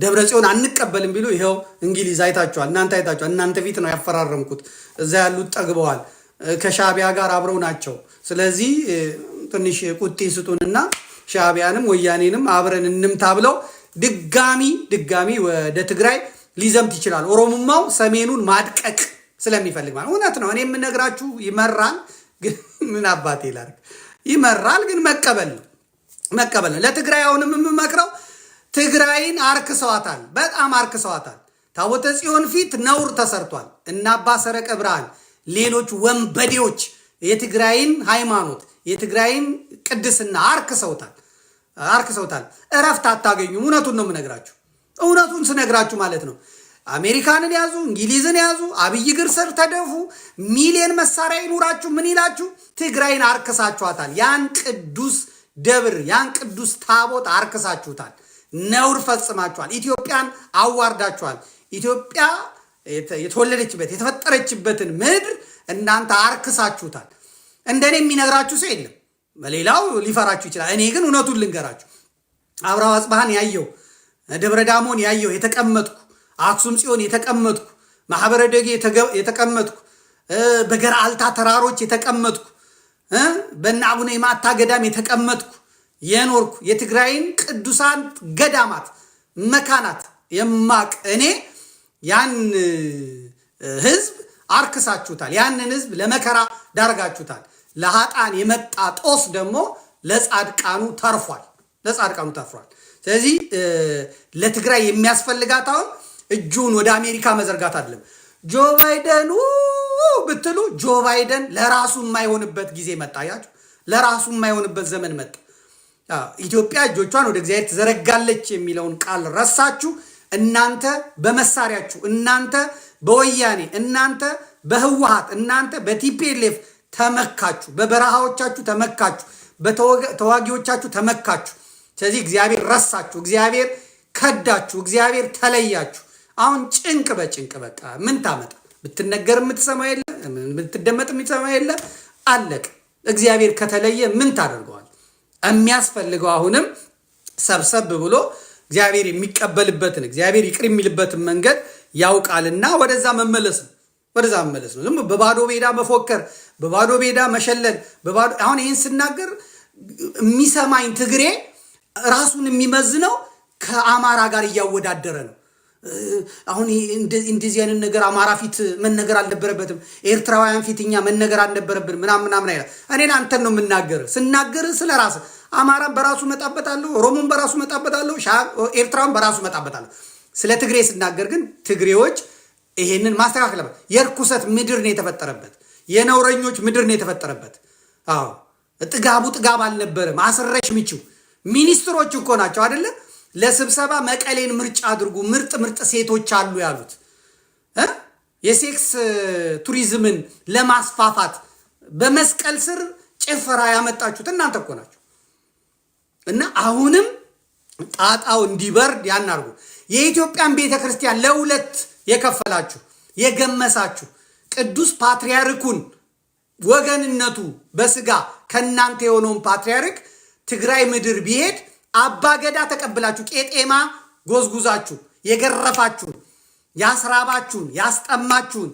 ደብረጽዮን አንቀበልም ቢሉ ይኸው እንግሊዝ አይታችኋል። እናንተ አይታችኋል። እናንተ ፊት ነው ያፈራረምኩት። እዛ ያሉት ጠግበዋል። ከሻቢያ ጋር አብረው ናቸው። ስለዚህ ትንሽ ቁጤ ስጡንና ሻቢያንም ወያኔንም አብረን እንምታ ብለው ድጋሚ ወደ ትግራይ ሊዘምት ይችላል። ኦሮሞማው ሰሜኑን ማድቀቅ ስለሚፈልግ ማለት እውነት ነው። እኔ የምነግራችሁ ይመራል፣ ግን ምን አባቴ ላድርግ? ይመራል፣ ግን መቀበል ነው። ለትግራይ አሁንም የምመክረው ትግራይን አርክሰዋታል፣ በጣም አርክሰዋታል። ታቦተ ጽዮን ፊት ነውር ተሰርቷል። እና አባ ሰረቀ ብርሃን፣ ሌሎች ወንበዴዎች የትግራይን ሃይማኖት የትግራይን ቅድስና አርክሰውታል። እረፍት አታገኙም። እውነቱን ነው የምነግራችሁ። እውነቱን ስነግራችሁ ማለት ነው። አሜሪካንን ያዙ፣ እንግሊዝን ያዙ፣ አብይ እግር ስር ተደፉ፣ ሚሊየን መሳሪያ ይኑራችሁ፣ ምን ይላችሁ፣ ትግራይን አርክሳችኋታል። ያን ቅዱስ ደብር ያን ቅዱስ ታቦት አርክሳችሁታል። ነውር ፈጽማችኋል። ኢትዮጵያን አዋርዳችኋል። ኢትዮጵያ የተወለደችበት የተፈጠረችበትን ምድር እናንተ አርክሳችሁታል። እንደኔ የሚነግራችሁ ሰው የለም። በሌላው ሊፈራችሁ ይችላል። እኔ ግን እውነቱን ልንገራችሁ። አብርሃ አጽብሃን ያየው፣ ደብረ ዳሞን ያየው፣ የተቀመጥኩ አክሱም ጽዮን የተቀመጥኩ፣ ማህበረ ደጌ የተቀመጥኩ፣ በገርአልታ ተራሮች የተቀመጥኩ፣ በእነ አቡነ ይማታ ገዳም የተቀመጥኩ የኖርኩ የትግራይን ቅዱሳን ገዳማት መካናት የማቅ እኔ ያን ህዝብ አርክሳችሁታል። ያንን ህዝብ ለመከራ ዳርጋችሁታል። ለሃጣን የመጣ ጦስ ደግሞ ለጻድቃኑ ተርፏል። ስለዚህ ለትግራይ የሚያስፈልጋት አሁን እጁን ወደ አሜሪካ መዘርጋት አይደለም። ጆ ባይደን ብትሉ ጆ ባይደን ለራሱ የማይሆንበት ጊዜ መጣ። ያችሁ ለራሱ የማይሆንበት ዘመን መጣ። ኢትዮጵያ እጆቿን ወደ እግዚአብሔር ትዘረጋለች የሚለውን ቃል ረሳችሁ። እናንተ በመሳሪያችሁ፣ እናንተ በወያኔ፣ እናንተ በህወሓት፣ እናንተ በቲፒኤልኤፍ ተመካችሁ፣ በበረሃዎቻችሁ ተመካችሁ፣ በተዋጊዎቻችሁ ተመካችሁ። ስለዚህ እግዚአብሔር ረሳችሁ፣ እግዚአብሔር ከዳችሁ፣ እግዚአብሔር ተለያችሁ። አሁን ጭንቅ በጭንቅ በቃ ምን ታመጣ? ብትነገር የምትሰማው የለ፣ ብትደመጥ የምትሰማው የለ፣ አለቅ። እግዚአብሔር ከተለየ ምን ታደርገዋል? የሚያስፈልገው አሁንም ሰብሰብ ብሎ እግዚአብሔር የሚቀበልበትን እግዚአብሔር ይቅር የሚልበትን መንገድ ያውቃልና ወደዛ መመለስ ነው። ዝም በባዶ ሜዳ መፎከር፣ በባዶ ሜዳ መሸለል። አሁን ይህን ስናገር የሚሰማኝ ትግሬ ራሱን የሚመዝነው ከአማራ ጋር እያወዳደረ ነው። አሁን እንደዚህ አይነት ነገር አማራ ፊት መነገር አልነበረበትም፣ ኤርትራውያን ፊት እኛ መነገር አልነበረብን ምናምን አይደል። እኔ አንተን ነው የምናገር። ስናገር ስለ ራስ አማራን በራሱ መጣበታለሁ፣ ኦሮሞን በራሱ መጣበታለሁ፣ ኤርትራን በራሱ መጣበታለሁ። ስለ ትግሬ ስናገር ግን ትግሬዎች ይሄንን ማስተካከል አለበት። የርኩሰት ምድር ነው የተፈጠረበት፣ የነውረኞች ምድር ነው የተፈጠረበት። አዎ ጥጋብ አልነበረም። አስረሽ ምቺው ሚኒስትሮች እኮ ናቸው አይደለ? ለስብሰባ መቀሌን ምርጫ አድርጉ፣ ምርጥ ሴቶች አሉ ያሉት የሴክስ ቱሪዝምን ለማስፋፋት በመስቀል ስር ጭፈራ ያመጣችሁት እናንተ እኮ ናቸው። እና አሁንም ጣጣው እንዲበርድ ያናርጉ። የኢትዮጵያን ቤተ ክርስቲያን ለሁለት የከፈላችሁ የገመሳችሁ ቅዱስ ፓትርያርኩን ወገንነቱ በስጋ ከናንተ የሆነውን ፓትርያርክ ትግራይ ምድር ቢሄድ አባገዳ ተቀብላችሁ ቄጤማ ጎዝጉዛችሁ የገረፋችሁን ያስራባችሁን ያስጠማችሁን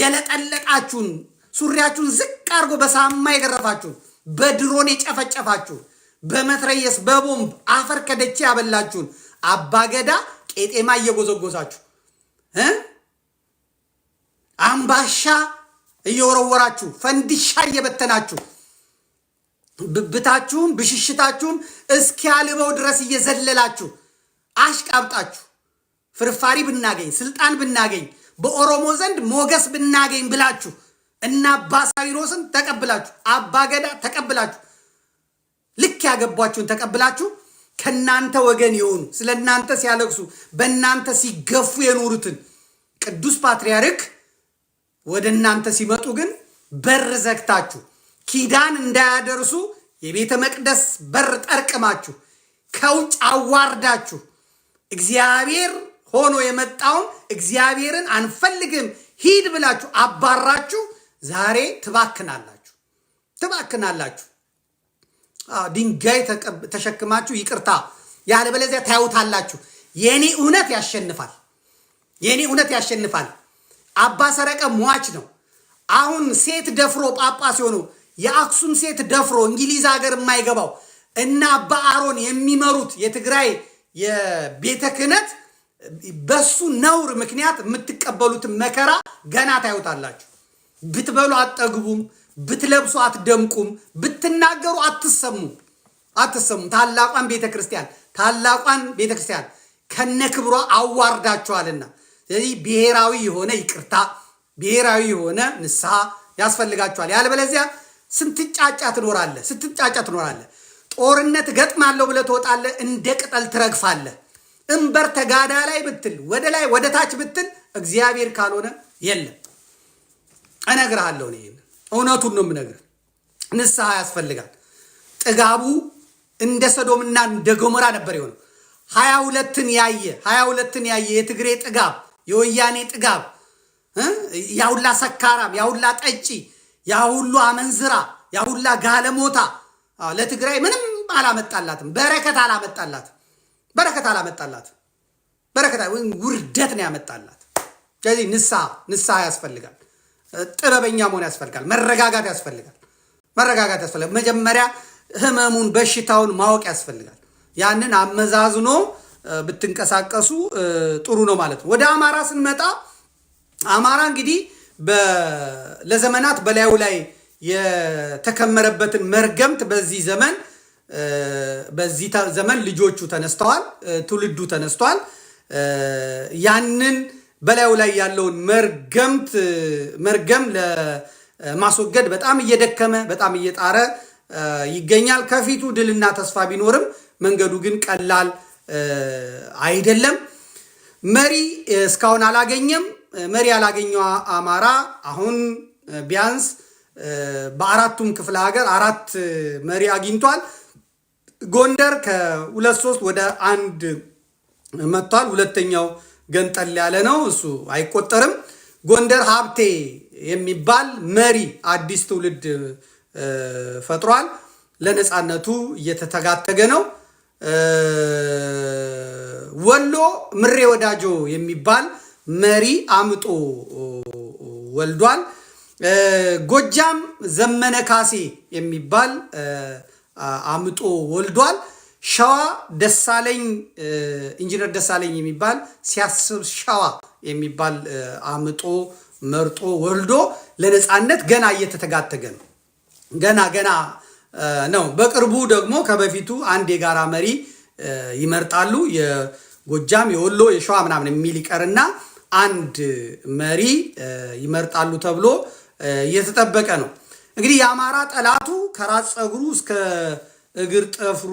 የለጠለጣችሁን ሱሪያችሁን ዝቅ አድርጎ በሳማ የገረፋችሁን በድሮን የጨፈጨፋችሁን በመትረየስ በቦምብ አፈር ከደቼ ያበላችሁን አባገዳ ቄጤማ እየጎዘጎዛችሁ አምባሻ እየወረወራችሁ ፈንዲሻ እየበተናችሁ ብብታችሁን ብሽሽታችሁን እስኪያልበው ድረስ እየዘለላችሁ አሽቃብጣችሁ ፍርፋሪ ብናገኝ ስልጣን ብናገኝ በኦሮሞ ዘንድ ሞገስ ብናገኝ ብላችሁ እና አባ ሳዊሮስን ተቀብላችሁ አባገዳ ተቀብላችሁ ልክ ያገቧችሁን ተቀብላችሁ ከናንተ ወገን የሆኑ ስለ እናንተ ሲያለቅሱ በእናንተ ሲገፉ የኖሩትን ቅዱስ ፓትርያርክ ወደ እናንተ ሲመጡ ግን በር ዘግታችሁ ኪዳን እንዳያደርሱ የቤተ መቅደስ በር ጠርቅማችሁ ከውጭ አዋርዳችሁ እግዚአብሔር ሆኖ የመጣውን እግዚአብሔርን አንፈልግም ሂድ ብላችሁ አባራችሁ ዛሬ ትባክናላችሁ። ድንጋይ ተሸክማችሁ ይቅርታ ያለበለዚያ ታዩታላችሁ። የኔ እውነት ያሸንፋል። አባ ሰረቀ ሟች ነው። አሁን ሴት ደፍሮ ጳጳስ የሆነው የአክሱም ሴት ደፍሮ እንግሊዝ ሀገር የማይገባው እና አባ አሮን የሚመሩት የትግራይ የቤተ ክህነት በሱ ነውር ምክንያት የምትቀበሉትን መከራ ገና ታዩታላችሁ። ብትበሉ አትጠግቡም፣ ብትለብሱ አትደምቁም፣ ብትናገሩ አትሰሙም። ታላቋን ቤተክርስቲያን ከነክብሯ አዋርዳችኋልና ስለዚህ ብሔራዊ የሆነ ይቅርታ፣ ብሔራዊ የሆነ ንስሐ ያስፈልጋችኋል። ያለበለዚያ ስትጫጫ ትኖራለህ። ጦርነት ገጥማለሁ ብለህ ትወጣለህ፣ እንደ ቅጠል ትረግፋለህ። እንበር ተጋዳ ላይ ብትል ወደ ላይ ወደ ታች ብትል እግዚአብሔር ካልሆነ የለም። እነግርሃለሁ። እውነቱን ነው የምነግርህ። ንስሐ ያስፈልጋል። ጥጋቡ እንደ ሰዶምና እንደ ገሞራ ነበር የሆነው። 22ን ያየ የትግሬ ጥጋብ፣ የወያኔ ጥጋብ፣ ያሁላ ሰካራም፣ ያሁላ ጠጪ፣ ያሁሉ አመንዝራ፣ ያሁላ ጋለሞታ ለትግራይ ምንም አላመጣላትም። በረከት አላመጣላትም። ውርደት ነው ያመጣላት። ስለዚህ ንስሐ ያስፈልጋል። ጥበበኛ መሆን ያስፈልጋል። መረጋጋት ያስፈልጋል። መረጋጋት ያስፈልጋል። መጀመሪያ ህመሙን በሽታውን ማወቅ ያስፈልጋል። ያንን አመዛዝኖ ብትንቀሳቀሱ ጥሩ ነው ማለት ነው። ወደ አማራ ስንመጣ አማራ እንግዲህ ለዘመናት በላዩ ላይ የተከመረበትን መርገምት በዚህ ዘመን ልጆቹ ተነስተዋል፣ ትውልዱ ተነስተዋል። ያንን በላዩ ላይ ያለውን መርገም ለማስወገድ በጣም እየደከመ በጣም እየጣረ ይገኛል። ከፊቱ ድልና ተስፋ ቢኖርም መንገዱ ግን ቀላል አይደለም። መሪ እስካሁን አላገኘም። መሪ ያላገኘው አማራ አሁን ቢያንስ በአራቱም ክፍለ ሀገር 4 መሪ አግኝቷል። ጎንደር ከ2-3 ወደ 1 መጥቷል። ሁለተኛው ገንጠል ያለ ነው፣ እሱ አይቆጠርም። ጎንደር ሀብቴ የሚባል መሪ አዲስ ትውልድ ፈጥሯል። ለነፃነቱ እየተተጋተገ ነው። ወሎ ምሬ ወዳጆ የሚባል መሪ አምጦ ወልዷል። ጎጃም ዘመነ ካሴ የሚባል አምጦ ወልዷል። ሸዋ ደሳለኝ ኢንጂነር ደሳለኝ የሚባል ሲያስብ ሸዋ የሚባል አምጦ መርጦ ወልዶ ለነፃነት ገና እየተተጋተገ ነው። ገና ነው። በቅርቡ ደግሞ ከበፊቱ አንድ የጋራ መሪ ይመርጣሉ። የጎጃም የወሎ የሸዋ ምናምን የሚል ይቀርና አንድ መሪ ይመርጣሉ ተብሎ እየተጠበቀ ነው። እንግዲህ የአማራ ጠላቱ ከራስ ፀጉሩ እስከ እግር ጥፍሩ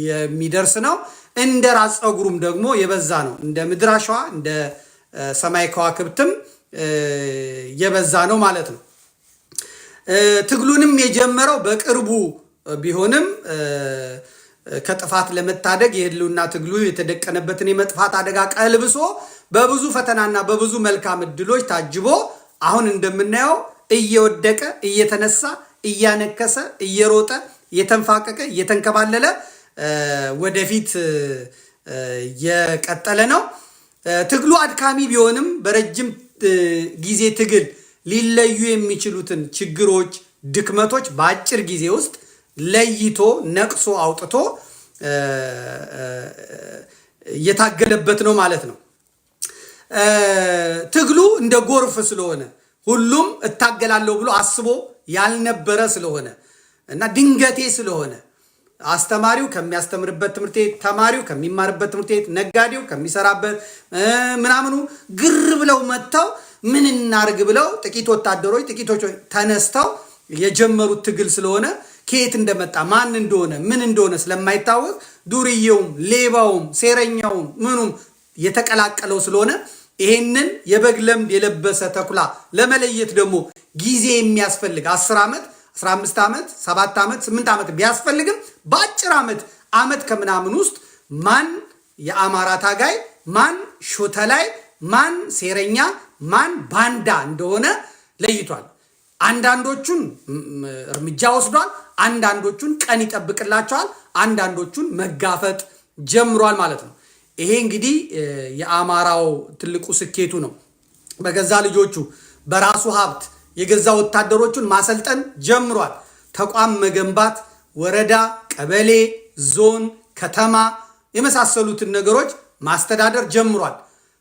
የሚደርስ ነው። እንደ ራስ ፀጉሩም ደግሞ የበዛ ነው። እንደ ምድር አሸዋ እንደ ሰማይ ከዋክብትም የበዛ ነው ማለት ነው። ትግሉንም የጀመረው በቅርቡ ቢሆንም ከጥፋት ለመታደግ የህልውና ትግሉ የተደቀነበትን የመጥፋት አደጋ ቀልብሶ በብዙ ፈተናና በብዙ መልካም እድሎች ታጅቦ አሁን እንደምናየው እየወደቀ እየተነሳ እያነከሰ እየሮጠ እየተንፋቀቀ እየተንከባለለ ወደፊት የቀጠለ ነው። ትግሉ አድካሚ ቢሆንም በረጅም ጊዜ ትግል ሊለዩ የሚችሉትን ችግሮች፣ ድክመቶች በአጭር ጊዜ ውስጥ ለይቶ ነቅሶ አውጥቶ እየታገለበት ነው ማለት ነው። ትግሉ እንደ ጎርፍ ስለሆነ ሁሉም እታገላለሁ ብሎ አስቦ ያልነበረ ስለሆነ እና ድንገቴ ስለሆነ አስተማሪው ከሚያስተምርበት ትምህርት ቤት፣ ተማሪው ከሚማርበት ትምህርት ቤት፣ ነጋዴው ከሚሰራበት ምናምኑ ግር ብለው መጥተው ምን እናርግ ብለው ጥቂት ወታደሮች ጥቂቶች ተነስተው የጀመሩት ትግል ስለሆነ ከየት እንደመጣ ማን እንደሆነ ምን እንደሆነ ስለማይታወቅ ዱርዬውም ሌባውም ሴረኛውም ምኑም የተቀላቀለው ስለሆነ ይሄንን የበግ ለምድ የለበሰ ተኩላ ለመለየት ደግሞ ጊዜ የሚያስፈልግ 10 ዓመት 15 ዓመት 7 ዓመት 8 ዓመት ቢያስፈልግም በአጭር ዓመት ከምናምን ውስጥ ማን የአማራ ታጋይ ማን ሾተላይ ማን ሴረኛ ማን ባንዳ እንደሆነ ለይቷል። አንዳንዶቹን እርምጃ ወስዷል፣ አንዳንዶቹን ቀን ይጠብቅላቸዋል፣ አንዳንዶቹን መጋፈጥ ጀምሯል ማለት ነው። ይሄ እንግዲህ የአማራው ትልቁ ስኬቱ ነው። በገዛ ልጆቹ በራሱ ሀብት የገዛ ወታደሮቹን ማሰልጠን ጀምሯል። ተቋም መገንባት፣ ወረዳ፣ ቀበሌ፣ ዞን፣ ከተማ የመሳሰሉትን ነገሮች ማስተዳደር ጀምሯል።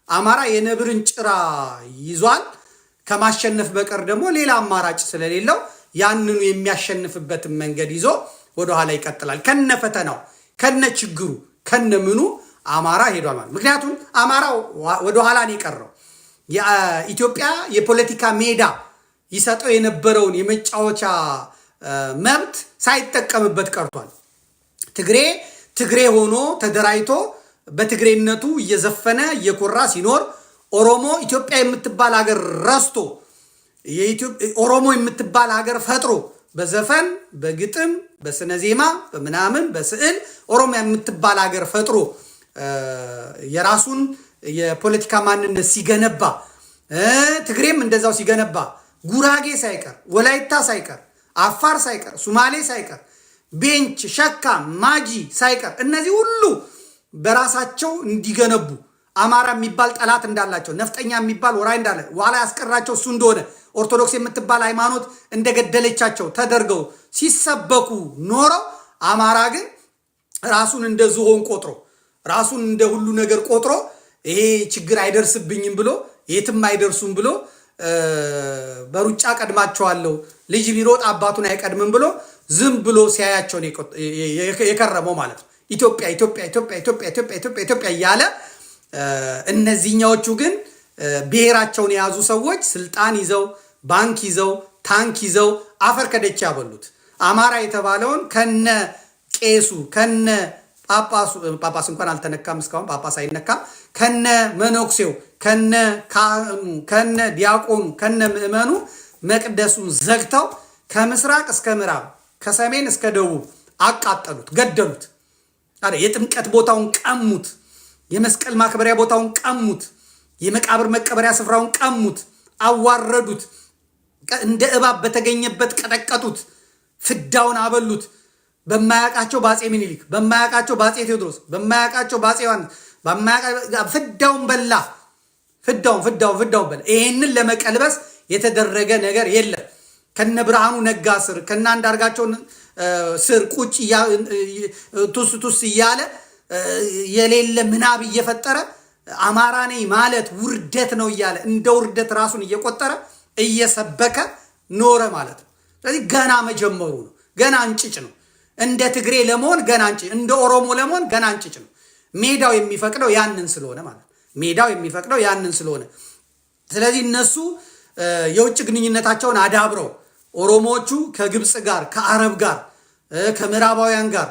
አማራ የነብርን ጭራ ይዟል። ከማሸነፍ በቀር ደግሞ ሌላ አማራጭ ስለሌለው ያንኑ የሚያሸንፍበትን መንገድ ይዞ ወደኋላ ይቀጥላል። ከነ ፈተናው ከነ ችግሩ ከነ ምኑ አማራ ሄዷል ማለት። ምክንያቱም አማራ ወደኋላ ነው የቀረው። የኢትዮጵያ የፖለቲካ ሜዳ ይሰጠው የነበረውን የመጫወቻ መብት ሳይጠቀምበት ቀርቷል። ትግሬ ሆኖ ተደራጅቶ በትግሬነቱ እየዘፈነ እየኮራ ሲኖር ኦሮሞ ኢትዮጵያ የምትባል ሀገር ረስቶ ኦሮሞ የምትባል ሀገር ፈጥሮ በዘፈን በግጥም በስነ ዜማ በምናምን በስዕል ኦሮሚያ የምትባል ሀገር ፈጥሮ የራሱን የፖለቲካ ማንነት ሲገነባ ትግሬም እንደዛው ሲገነባ ጉራጌ ሳይቀር ወላይታ ሳይቀር አፋር ሳይቀር ሱማሌ ሳይቀር ቤንች ሸካ ማጂ ሳይቀር እነዚህ ሁሉ በራሳቸው እንዲገነቡ አማራ የሚባል ጠላት እንዳላቸው ነፍጠኛ የሚባል ወራይ እንዳለ ዋላ ያስቀራቸው እሱ እንደሆነ ኦርቶዶክስ የምትባል ሃይማኖት እንደገደለቻቸው ተደርገው ሲሰበኩ ኖረው አማራ ግን ራሱን እንደ ዝሆን ቆጥሮ ራሱን እንደ ሁሉ ነገር ቆጥሮ ይሄ ችግር አይደርስብኝም ብሎ የትም አይደርሱም ብሎ በሩጫ ቀድማቸዋለሁ ልጅ ቢሮጥ አባቱን አይቀድምም ብሎ ዝም ብሎ ሲያያቸው የከረመው ማለት ነው። ኢትዮጵያ ኢትዮጵያ ኢትዮጵያ ኢትዮጵያ ኢትዮጵያ ኢትዮጵያ ኢትዮጵያ እያለ እነዚህኛዎቹ ግን ብሔራቸውን የያዙ ሰዎች ስልጣን ይዘው ባንክ ይዘው ታንክ ይዘው አፈር ከደች ያበሉት አማራ የተባለውን ከነ ቄሱ ከነ ጳጳስ እንኳን አልተነካም እስካሁን ጳጳስ አይነካም ከነ መነኩሴው ከነ ዲያቆኑ ከነ ምእመኑ መቅደሱን ዘግተው ከምስራቅ እስከ ምዕራብ ከሰሜን እስከ ደቡብ አቃጠሉት ገደሉት አረ የጥምቀት ቦታውን ቀሙት የመስቀል ማክበሪያ ቦታውን ቀሙት የመቃብር መቀበሪያ ስፍራውን ቀሙት አዋረዱት እንደ እባብ በተገኘበት ቀጠቀጡት ፍዳውን አበሉት በማያቃቸው ባጼ ምኒልክ በማያቃቸው ባጼ ቴዎድሮስ በማያቃቸው ባጼ ዮሐንስ ፍዳውን በላ ፍዳውን በላ ይሄንን ለመቀልበስ የተደረገ ነገር የለም ከነ ብርሃኑ ነጋ ስር ከነ አንዳርጋቸው ስር ቁጭ ቱስ እያለ የሌለ ምናብ እየፈጠረ አማራ ነኝ ማለት ውርደት ነው እያለ እንደ ውርደት ራሱን እየቆጠረ እየሰበከ ኖረ ማለት ነው። ስለዚህ ገና መጀመሩ ነው። ገና እንጭጭ ነው። እንደ ትግሬ ለመሆን ገና እንጭጭ፣ እንደ ኦሮሞ ለመሆን ገና እንጭጭ ነው። ሜዳው የሚፈቅደው ያንን ስለሆነ ማለት ነው። ሜዳው የሚፈቅደው ያንን ስለሆነ ስለዚህ እነሱ የውጭ ግንኙነታቸውን አዳብረው ኦሮሞዎቹ ከግብፅ ጋር ከአረብ ጋር ከምዕራባውያን ጋር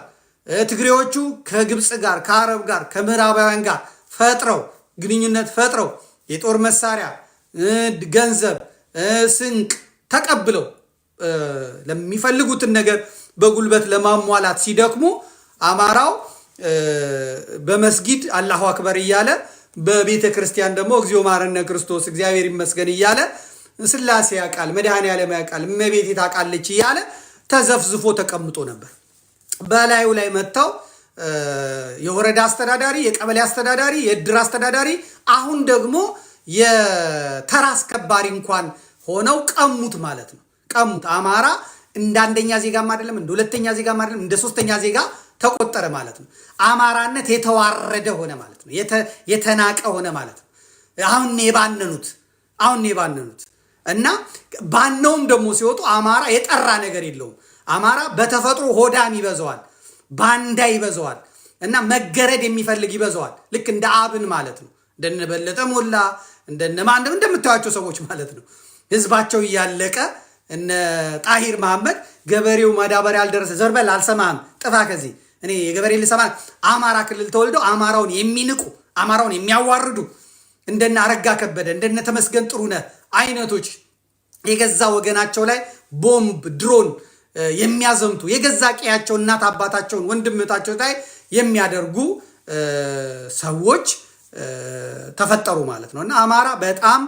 ትግሬዎቹ ከግብፅ ጋር ከአረብ ጋር ከምዕራባውያን ጋር ፈጥረው ግንኙነት ፈጥረው የጦር መሳሪያ ገንዘብ ስንቅ ተቀብለው ለሚፈልጉትን ነገር በጉልበት ለማሟላት ሲደክሙ አማራው በመስጊድ አላሁ አክበር እያለ በቤተ ክርስቲያን ደግሞ እግዚኦ ማረነ ክርስቶስ እግዚአብሔር ይመስገን እያለ ስላሴ ያቃል መድኃኔዓለም ያቃል እመቤቴ ታቃለች እያለ ተዘፍዝፎ ተቀምጦ ነበር። በላዩ ላይ መጣው የወረዳ አስተዳዳሪ የቀበሌ አስተዳዳሪ የድር አስተዳዳሪ አሁን ደግሞ የተራ አስከባሪ እንኳን ሆነው ቀሙት ማለት ነው። ቀሙት። አማራ እንደ አንደኛ ዜጋም አይደለም እንደ ሁለተኛ ዜጋም አይደለም እንደ ሶስተኛ ዜጋ ተቆጠረ ማለት ነው። አማራነት የተዋረደ ሆነ ማለት ነው። የተናቀ ሆነ ማለት ነው። አሁን የባነኑት እና ባነውም ደግሞ ሲወጡ አማራ የጠራ ነገር የለውም። አማራ በተፈጥሮ ሆዳም ይበዛዋል፣ ባንዳ ይበዛዋል እና መገረድ የሚፈልግ ይበዛዋል። ልክ እንደ አብን ማለት ነው። እንደነበለጠ ሞላ እንደነማን እንደምታዩቸው ሰዎች ማለት ነው። ህዝባቸው እያለቀ እነ ጣሂር መሐመድ ገበሬው ማዳበሪያ አልደረሰ ዘርበል አልሰማም ጥፋ ከዚህ እኔ የገበሬ ልሰማ አማራ ክልል ተወልደው አማራውን የሚንቁ አማራውን የሚያዋርዱ እንደነ አረጋ ከበደ እንደነ ተመስገን ጥሩነህ አይነቶች የገዛ ወገናቸው ላይ ቦምብ ድሮን የሚያዘምቱ የገዛ ቀያቸው እናት አባታቸውን ወንድምታቸው ላይ የሚያደርጉ ሰዎች ተፈጠሩ ማለት ነው። እና አማራ በጣም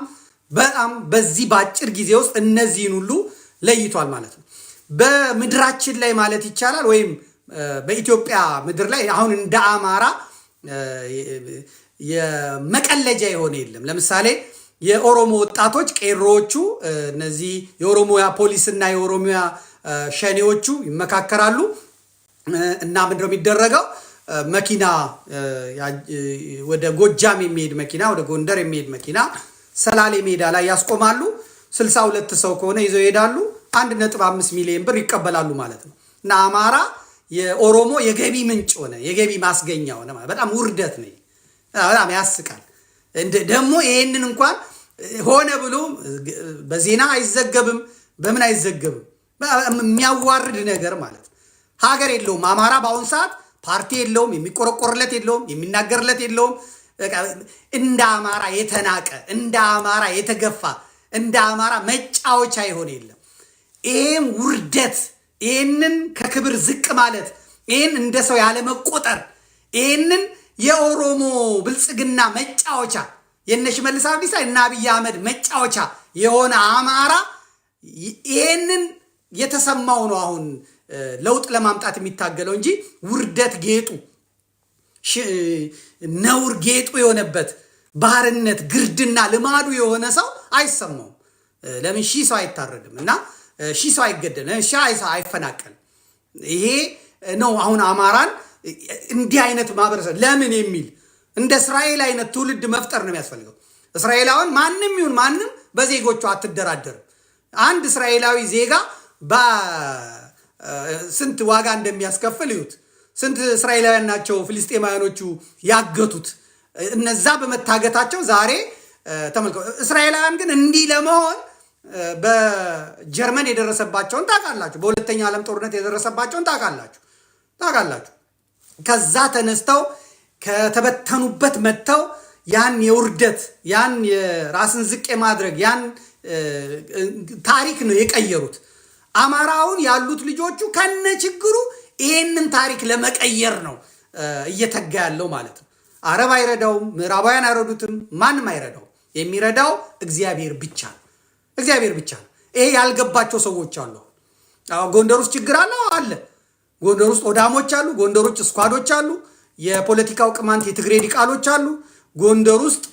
በዚህ ባጭር ጊዜ ውስጥ እነዚህን ሁሉ ለይቷል ማለት ነው። በምድራችን ላይ ማለት ይቻላል ወይም በኢትዮጵያ ምድር ላይ አሁን እንደ አማራ የመቀለጃ የሆነ የለም። ለምሳሌ የኦሮሞ ወጣቶች ቄሮዎቹ እነዚህ የኦሮሞያ ፖሊስና የኦሮሚያ ሸኔዎቹ ይመካከራሉ እና ምንድነው የሚደረገው? መኪና ወደ ጎጃም የሚሄድ መኪና ወደ ጎንደር የሚሄድ መኪና ሰላሌ ሜዳ ላይ ያስቆማሉ። 62 ሰው ከሆነ ይዘው ይሄዳሉ። 1.5 ሚሊዮን ብር ይቀበላሉ ማለት ነው። እና አማራ የኦሮሞ የገቢ ምንጭ ሆነ፣ የገቢ ማስገኛ ሆነ ማለት በጣም ውርደት ነው። በጣም ያስቃል። ደግሞ ይሄንን እንኳን ሆነ ብሎ በዜና አይዘገብም፣ በምን አይዘገብም። የሚያዋርድ ነገር ማለት ነው። ሀገር የለውም አማራ በአሁን ሰዓት ፓርቲ የለውም፣ የሚቆረቆርለት የለውም፣ የሚናገርለት የለውም። እንደ አማራ የተናቀ እንደ አማራ የተገፋ እንደ አማራ መጫወቻ ይሆን የለም። ይሄም ውርደት፣ ይሄንን ከክብር ዝቅ ማለት፣ ይሄን እንደ ሰው ያለ መቆጠር፣ ይሄንን የኦሮሞ ብልጽግና መጫወቻ የነ ሽመልስ አብዲሳ እና አብይ አህመድ መጫወቻ የሆነ አማራ ይሄንን የተሰማው ነው አሁን ለውጥ ለማምጣት የሚታገለው እንጂ ውርደት ጌጡ ነውር ጌጡ የሆነበት ባርነት ግርድና ልማዱ የሆነ ሰው አይሰማውም። ለምን ሺህ ሰው አይታረድም እና ሺህ ሰው አይገደልም፣ ሺህ ሰው አይፈናቀልም። ይሄ ነው አሁን አማራን እንዲህ አይነት ማህበረሰብ ለምን የሚል እንደ እስራኤል አይነት ትውልድ መፍጠር ነው የሚያስፈልገው። እስራኤላውን ማንም ይሁን ማንም በዜጎቹ አትደራደርም። አንድ እስራኤላዊ ዜጋ ስንት ዋጋ እንደሚያስከፍል ይሁት። ስንት እስራኤላውያን ናቸው ፍልስጤማውያኖቹ ያገቱት። እነዛ በመታገታቸው ዛሬ ተመልከው። እስራኤላውያን ግን እንዲህ ለመሆን በጀርመን የደረሰባቸውን ታውቃላችሁ። በሁለተኛው ዓለም ጦርነት የደረሰባቸውን ታውቃላችሁ። ከዛ ተነስተው ከተበተኑበት መጥተው ያን የውርደት ያን የራስን ዝቅ የማድረግ ያን ታሪክ ነው የቀየሩት። አማራውን ያሉት ልጆቹ ከነ ችግሩ ይሄንን ታሪክ ለመቀየር ነው እየተጋ ያለው ማለት ነው። አረብ አይረዳውም፣ ምዕራባውያን አይረዱትም፣ ማንም አይረዳው። የሚረዳው እግዚአብሔር ብቻ ነው። እግዚአብሔር ብቻ ነው። ይሄ ያልገባቸው ሰዎች አሉ። ጎንደር ውስጥ ችግር አለ። ጎንደር ውስጥ ኦዳሞች አሉ። ጎንደሮች ስኳዶች አሉ። የፖለቲካው ቅማንት የትግሬ ዲቃሎች አሉ። ጎንደር ውስጥ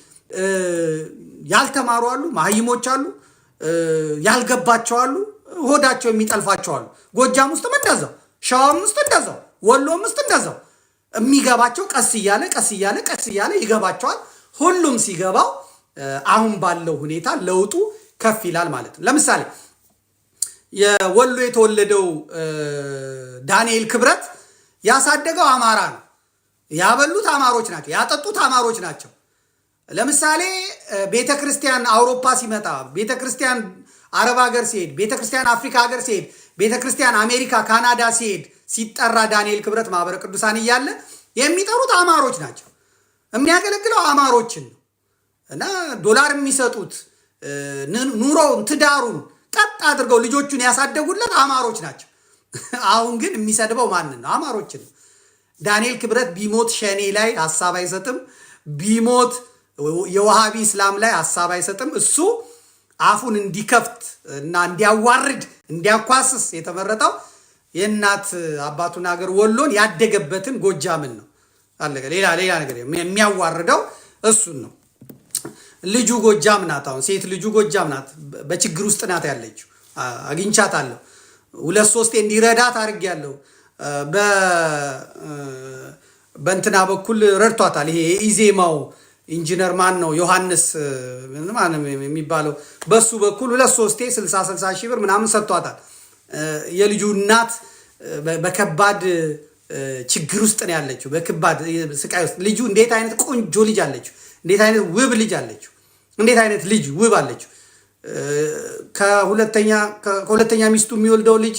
ያልተማሩ አሉ፣ መሀይሞች አሉ፣ ያልገባቸው አሉ፣ ሆዳቸው የሚጠልፋቸው አሉ። ጎጃም ውስጥም እንደዛው፣ ሸዋም ውስጥ እንደዛው፣ ወሎም ውስጥ እንደዛው። የሚገባቸው ቀስ እያለ ይገባቸዋል። ሁሉም ሲገባው አሁን ባለው ሁኔታ ለውጡ ከፍ ይላል ማለት ነው። ለምሳሌ የወሎ የተወለደው ዳንኤል ክብረት ያሳደገው አማራ ነው። ያበሉት አማሮች ናቸው። ያጠጡት አማሮች ናቸው። ለምሳሌ ቤተክርስቲያን አውሮፓ ሲመጣ፣ ቤተክርስቲያን አረብ ሀገር ሲሄድ፣ ቤተክርስቲያን አፍሪካ ሀገር ሲሄድ፣ ቤተክርስቲያን አሜሪካ ካናዳ ሲሄድ ሲጠራ ዳንኤል ክብረት ማህበረ ቅዱሳን እያለ የሚጠሩት አማሮች ናቸው። የሚያገለግለው አማሮችን ነው እና ዶላር የሚሰጡት ኑሮውን ትዳሩን ቀጥ አድርገው ልጆቹን ያሳደጉለት አማሮች ናቸው። አሁን ግን የሚሰድበው ማንን ነው? አማሮችን ነው። ዳንኤል ክብረት ቢሞት ሸኔ ላይ ሀሳብ አይሰጥም። ቢሞት የዋሃቢ እስላም ላይ ሀሳብ አይሰጥም። እሱ አፉን እንዲከፍት እና እንዲያዋርድ እንዲያኳስስ የተመረጠው የእናት አባቱን ሀገር ወሎን ያደገበትን ጎጃምን ነው። አለቀ። ሌላ ነገር የሚያዋርደው እሱን ነው። ልጁ ጎጃም ናት። አሁን ሴት ልጁ ጎጃም ናት። በችግር ውስጥ ናት ያለችው። አግኝቻታለሁ። 2-3 እንዲረዳት አድርጌያለሁ። በእንትና በኩል ረድቷታል። ይሄ ኢዜማው ኢንጂነር ማን ነው ዮሐንስ ማንም የሚባለው በሱ በኩል 2-3 60 ሺህ ብር ምናምን ሰጥቷታል። የልጁ እናት በከባድ ችግር ውስጥ ነው ያለችው። በከባድ ስቃይ ውስጥ ልጁ እንዴት አይነት ቆንጆ ልጅ አለችው! እንዴት አይነት ውብ ልጅ አለችው! እንዴት አይነት ልጅ ውብ አለችው! ከሁለተኛ ሚስቱ የሚወልደው ልጅ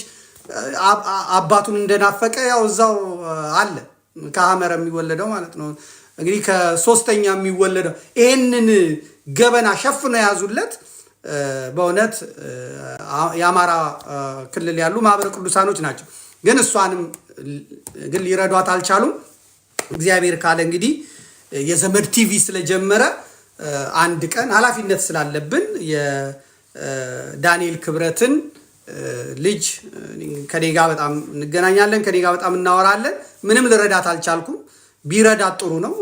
አባቱን እንደናፈቀ ያው እዛው አለ። ከሐመረ የሚወለደው ማለት ነው። እንግዲህ ከሶስተኛ የሚወለደው ይሄንን ገበና ሸፍነው የያዙለት በእውነት የአማራ ክልል ያሉ ማህበረ ቅዱሳኖች ናቸው። ግን እሷንም ግን ሊረዷት አልቻሉም። እግዚአብሔር ካለ እንግዲህ የዘመድ ቲቪ ስለጀመረ አንድ ቀን ኃላፊነት ስላለብን የዳንኤል ክብረትን ልጅ ከኔ ጋር በጣም እንገናኛለን፣ ከኔ ጋር በጣም እናወራለን። ምንም ልረዳት አልቻልኩም። ቢረዳት ጥሩ ነው።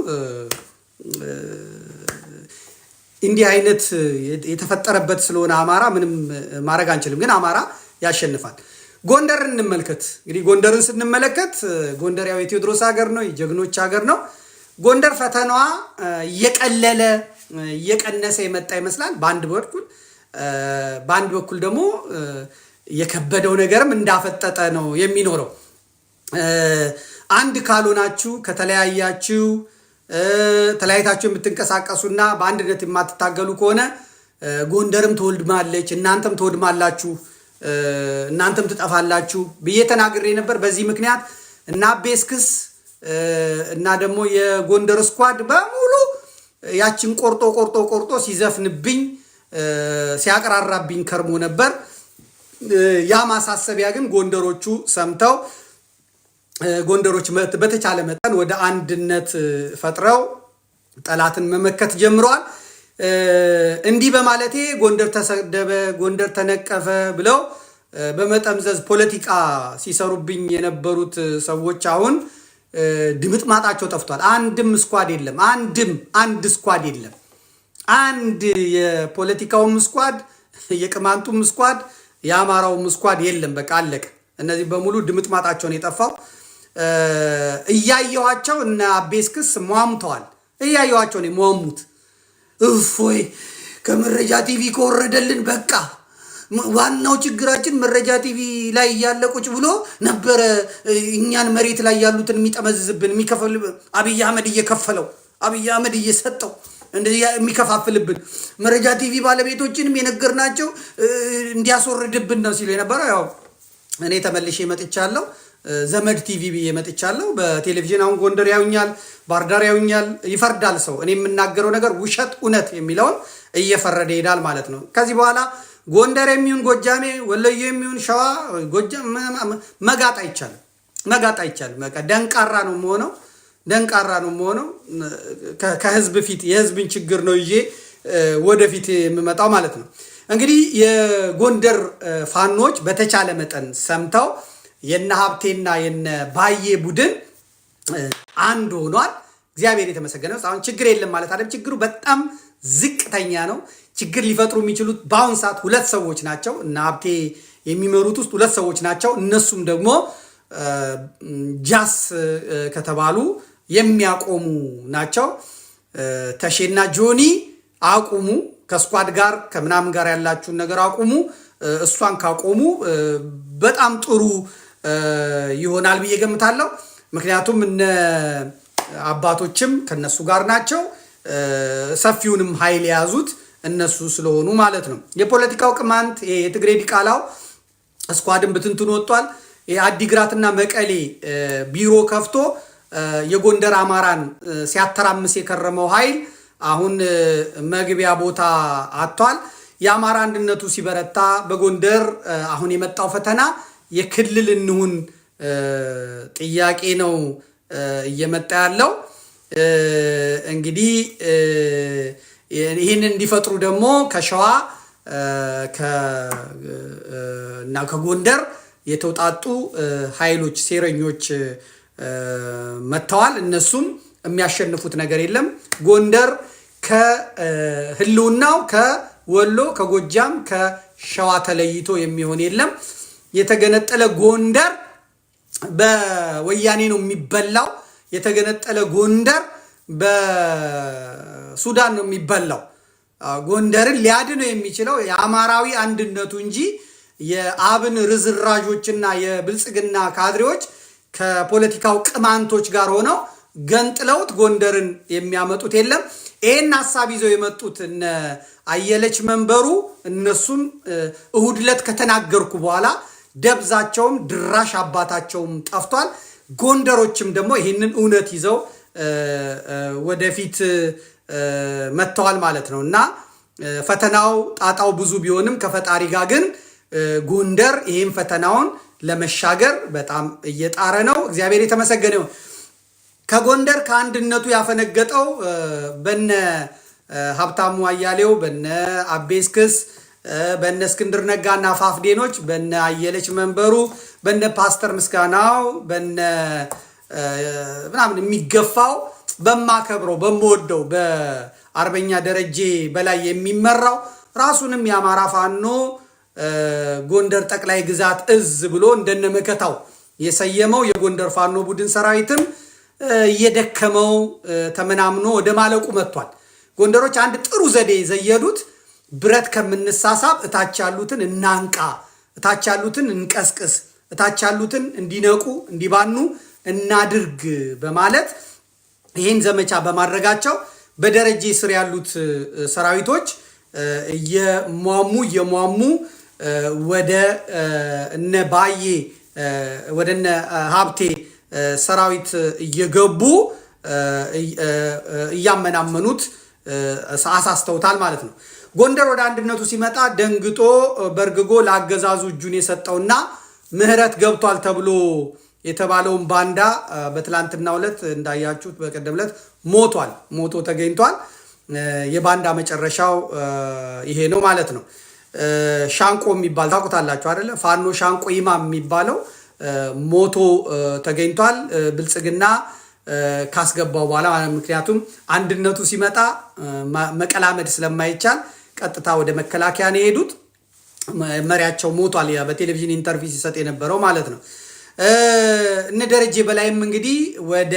እንዲህ አይነት የተፈጠረበት ስለሆነ አማራ ምንም ማድረግ አንችልም። ግን አማራ ያሸንፋል። ጎንደርን እንመልከት። እንግዲህ ጎንደርን ስንመለከት ጎንደር ያው የቴዎድሮስ ሀገር ነው፣ የጀግኖች ሀገር ነው። ጎንደር ፈተናዋ እየቀለለ እየቀነሰ የመጣ ይመስላል በአንድ በኩል ደግሞ የከበደው ነገርም እንዳፈጠጠ ነው የሚኖረው። አንድ ካልሆናችሁ ከተለያያችሁ ተለያይታችሁ የምትንቀሳቀሱና በአንድነት የማትታገሉ ከሆነ ጎንደርም ትወድማለች፣ እናንተም ትወድማላችሁ፣ እናንተም ትጠፋላችሁ ብዬ ተናግሬ ነበር። በዚህ ምክንያት እና ቤስክስ እና ደግሞ የጎንደር ስኳድ በሙሉ ያችን ቆርጦ ሲዘፍንብኝ ሲያቀራራብኝ ከርሞ ነበር። ያ ማሳሰቢያ ግን ጎንደሮቹ ሰምተው ጎንደሮች በተቻለ መጠን ወደ አንድነት ፈጥረው ጠላትን መመከት ጀምረዋል። እንዲህ በማለቴ ጎንደር ተሰደበ፣ ጎንደር ተነቀፈ ብለው በመጠምዘዝ ፖለቲካ ሲሰሩብኝ የነበሩት ሰዎች አሁን ድምጥማጣቸው ጠፍቷል። አንድ ስኳድ የለም። አንድ የፖለቲካውም ስኳድ የቅማንቱም ስኳድ የአማራውም ስኳድ የለም። በቃ አለቀ። እነዚህ በሙሉ ድምጥማጣቸውን የጠፋው እያየኋቸው እነ አቤስክስ ሟሙተዋል። እያየኋቸው ነው ሟሙት። እፎይ ከመረጃ ቲቪ ከወረደልን በቃ ዋናው ችግራችን መረጃ ቲቪ ላይ እያለ ቁጭ ብሎ ነበረ እኛን መሬት ላይ ያሉትን የሚጠመዝዝብን የሚከፈል አብይ አህመድ እየከፈለው አብይ አህመድ እየሰጠው እንደዚህ የሚከፋፍልብን መረጃ ቲቪ ባለቤቶችንም የነገርናቸው እንዲያስወርድብን ነው ሲሉ የነበረው። ያው እኔ ተመልሼ መጥቻለሁ። ዘመድ ቲቪ ብዬ መጥቻለሁ። በቴሌቪዥን አሁን ጎንደር ያዩኛል፣ ባህርዳር ያዩኛል። ይፈርዳል ሰው። እኔ የምናገረው ነገር ውሸት እውነት የሚለውን እየፈረደ ይሄዳል ማለት ነው። ከዚህ በኋላ ጎንደር የሚሆን ጎጃሜ፣ ወለዮ የሚሆን ሸዋ፣ ጎጃም መጋጥ አይቻልም። መጋጥ አይቻልም። በቃ ደንቃራ ነው የምሆነው። ደንቃራ ነው የምሆነው። ከህዝብ ፊት የህዝብን ችግር ነው ይዤ ወደፊት የምመጣው ማለት ነው። እንግዲህ የጎንደር ፋኖች በተቻለ መጠን ሰምተው የነ ሀብቴና የነ ባዬ ቡድን አንድ ሆኗል። እግዚአብሔር የተመሰገነ ነው። አሁን ችግር የለም ማለት አይደለም። ችግሩ በጣም ዝቅተኛ ነው። ችግር ሊፈጥሩ የሚችሉት በአሁን ሰዓት ሁለት ሰዎች ናቸው። እና ሀብቴ የሚመሩት ውስጥ ሁለት ሰዎች ናቸው። እነሱም ደግሞ ጃስ ከተባሉ የሚያቆሙ ናቸው። ተሼና ጆኒ አቁሙ፣ ከስኳድ ጋር ከምናምን ጋር ያላችሁን ነገር አቁሙ። እሷን ካቆሙ በጣም ጥሩ ይሆናል ብዬ ገምታለሁ። ምክንያቱም እነ አባቶችም ከነሱ ጋር ናቸው። ሰፊውንም ኃይል የያዙት እነሱ ስለሆኑ ማለት ነው። የፖለቲካው ቅማንት የትግሬ ዲቃላው ስኳድን ብትንትን ወጥቷል። የአዲግራትና መቀሌ ቢሮ ከፍቶ የጎንደር አማራን ሲያተራምስ የከረመው ኃይል አሁን መግቢያ ቦታ አጥቷል። የአማራ አንድነቱ ሲበረታ በጎንደር አሁን የመጣው ፈተና የክልል እንሁን ጥያቄ ነው እየመጣ ያለው። እንግዲህ ይህንን እንዲፈጥሩ ደግሞ ከሸዋ እና ከጎንደር የተውጣጡ ኃይሎች ሴረኞች መጥተዋል። እነሱም የሚያሸንፉት ነገር የለም። ጎንደር ከህልውናው ከወሎ ከጎጃም ከሸዋ ተለይቶ የሚሆን የለም። የተገነጠለ ጎንደር በወያኔ ነው የሚበላው። የተገነጠለ ጎንደር በሱዳን ነው የሚበላው። ጎንደርን ሊያድነው የሚችለው የአማራዊ አንድነቱ እንጂ የአብን ርዝራዦችና የብልጽግና ካድሬዎች ከፖለቲካው ቅማንቶች ጋር ሆነው ገንጥለውት ጎንደርን የሚያመጡት የለም። ይህን ሀሳብ ይዘው የመጡት እነ አየለች መንበሩ እነሱም እሁድ ዕለት ከተናገርኩ በኋላ ደብዛቸውም ድራሽ አባታቸውም ጠፍቷል። ጎንደሮችም ደግሞ ይህንን እውነት ይዘው ወደፊት መጥተዋል ማለት ነው እና ፈተናው ጣጣው ብዙ ቢሆንም ከፈጣሪ ጋር ግን ጎንደር ይህን ፈተናውን ለመሻገር በጣም እየጣረ ነው። እግዚአብሔር የተመሰገነ ይሁን። ከጎንደር ከአንድነቱ ያፈነገጠው በነ ሀብታሙ አያሌው፣ በነ አቤስክስ፣ በነ እስክንድር ነጋና ፋፍዴኖች፣ በነ አየለች መንበሩ፣ በነ ፓስተር ምስጋናው፣ በነ ምናምን የሚገፋው በማከብረው በምወደው በአርበኛ ደረጀ በላይ የሚመራው ራሱንም የአማራ ፋኖ ጎንደር ጠቅላይ ግዛት እዝ ብሎ እንደነመከታው የሰየመው የጎንደር ፋኖ ቡድን ሰራዊትም እየደከመው ተመናምኖ ወደ ማለቁ መጥቷል። ጎንደሮች አንድ ጥሩ ዘዴ ዘየዱት። ብረት ከምንሳሳብ እታች ያሉትን እናንቃ፣ እታች ያሉትን እንቀስቅስ፣ እታች ያሉትን እንዲነቁ እንዲባኑ እናድርግ በማለት ይህን ዘመቻ በማድረጋቸው በደረጀ ስር ያሉት ሰራዊቶች እየሟሙ ወደ እነ ባዬ ወደ እነ ሀብቴ ሰራዊት እየገቡ እያመናመኑት አሳስተውታል ማለት ነው። ጎንደር ወደ አንድነቱ ሲመጣ ደንግጦ በርግጎ ለአገዛዙ እጁን የሰጠውና ምህረት ገብቷል ተብሎ የተባለውን ባንዳ በትላንትናው ዕለት እንዳያችሁት በቀደም ዕለት ሞቶ ተገኝቷል። የባንዳ መጨረሻው ይሄ ነው ማለት ነው። ሻንቆ የሚባል ታውቁታላችሁ አይደለ? ፋኖ ሻንቆ ኢማም የሚባለው ሞቶ ተገኝቷል። ብልጽግና ካስገባው በኋላ ምክንያቱም አንድነቱ ሲመጣ መቀላመድ ስለማይቻል ቀጥታ ወደ መከላከያ ነው የሄዱት። መሪያቸው ሞቷል። ያ በቴሌቪዥን ኢንተርቪው ሲሰጥ የነበረው ማለት ነው። እነ ደረጀ በላይም እንግዲህ ወደ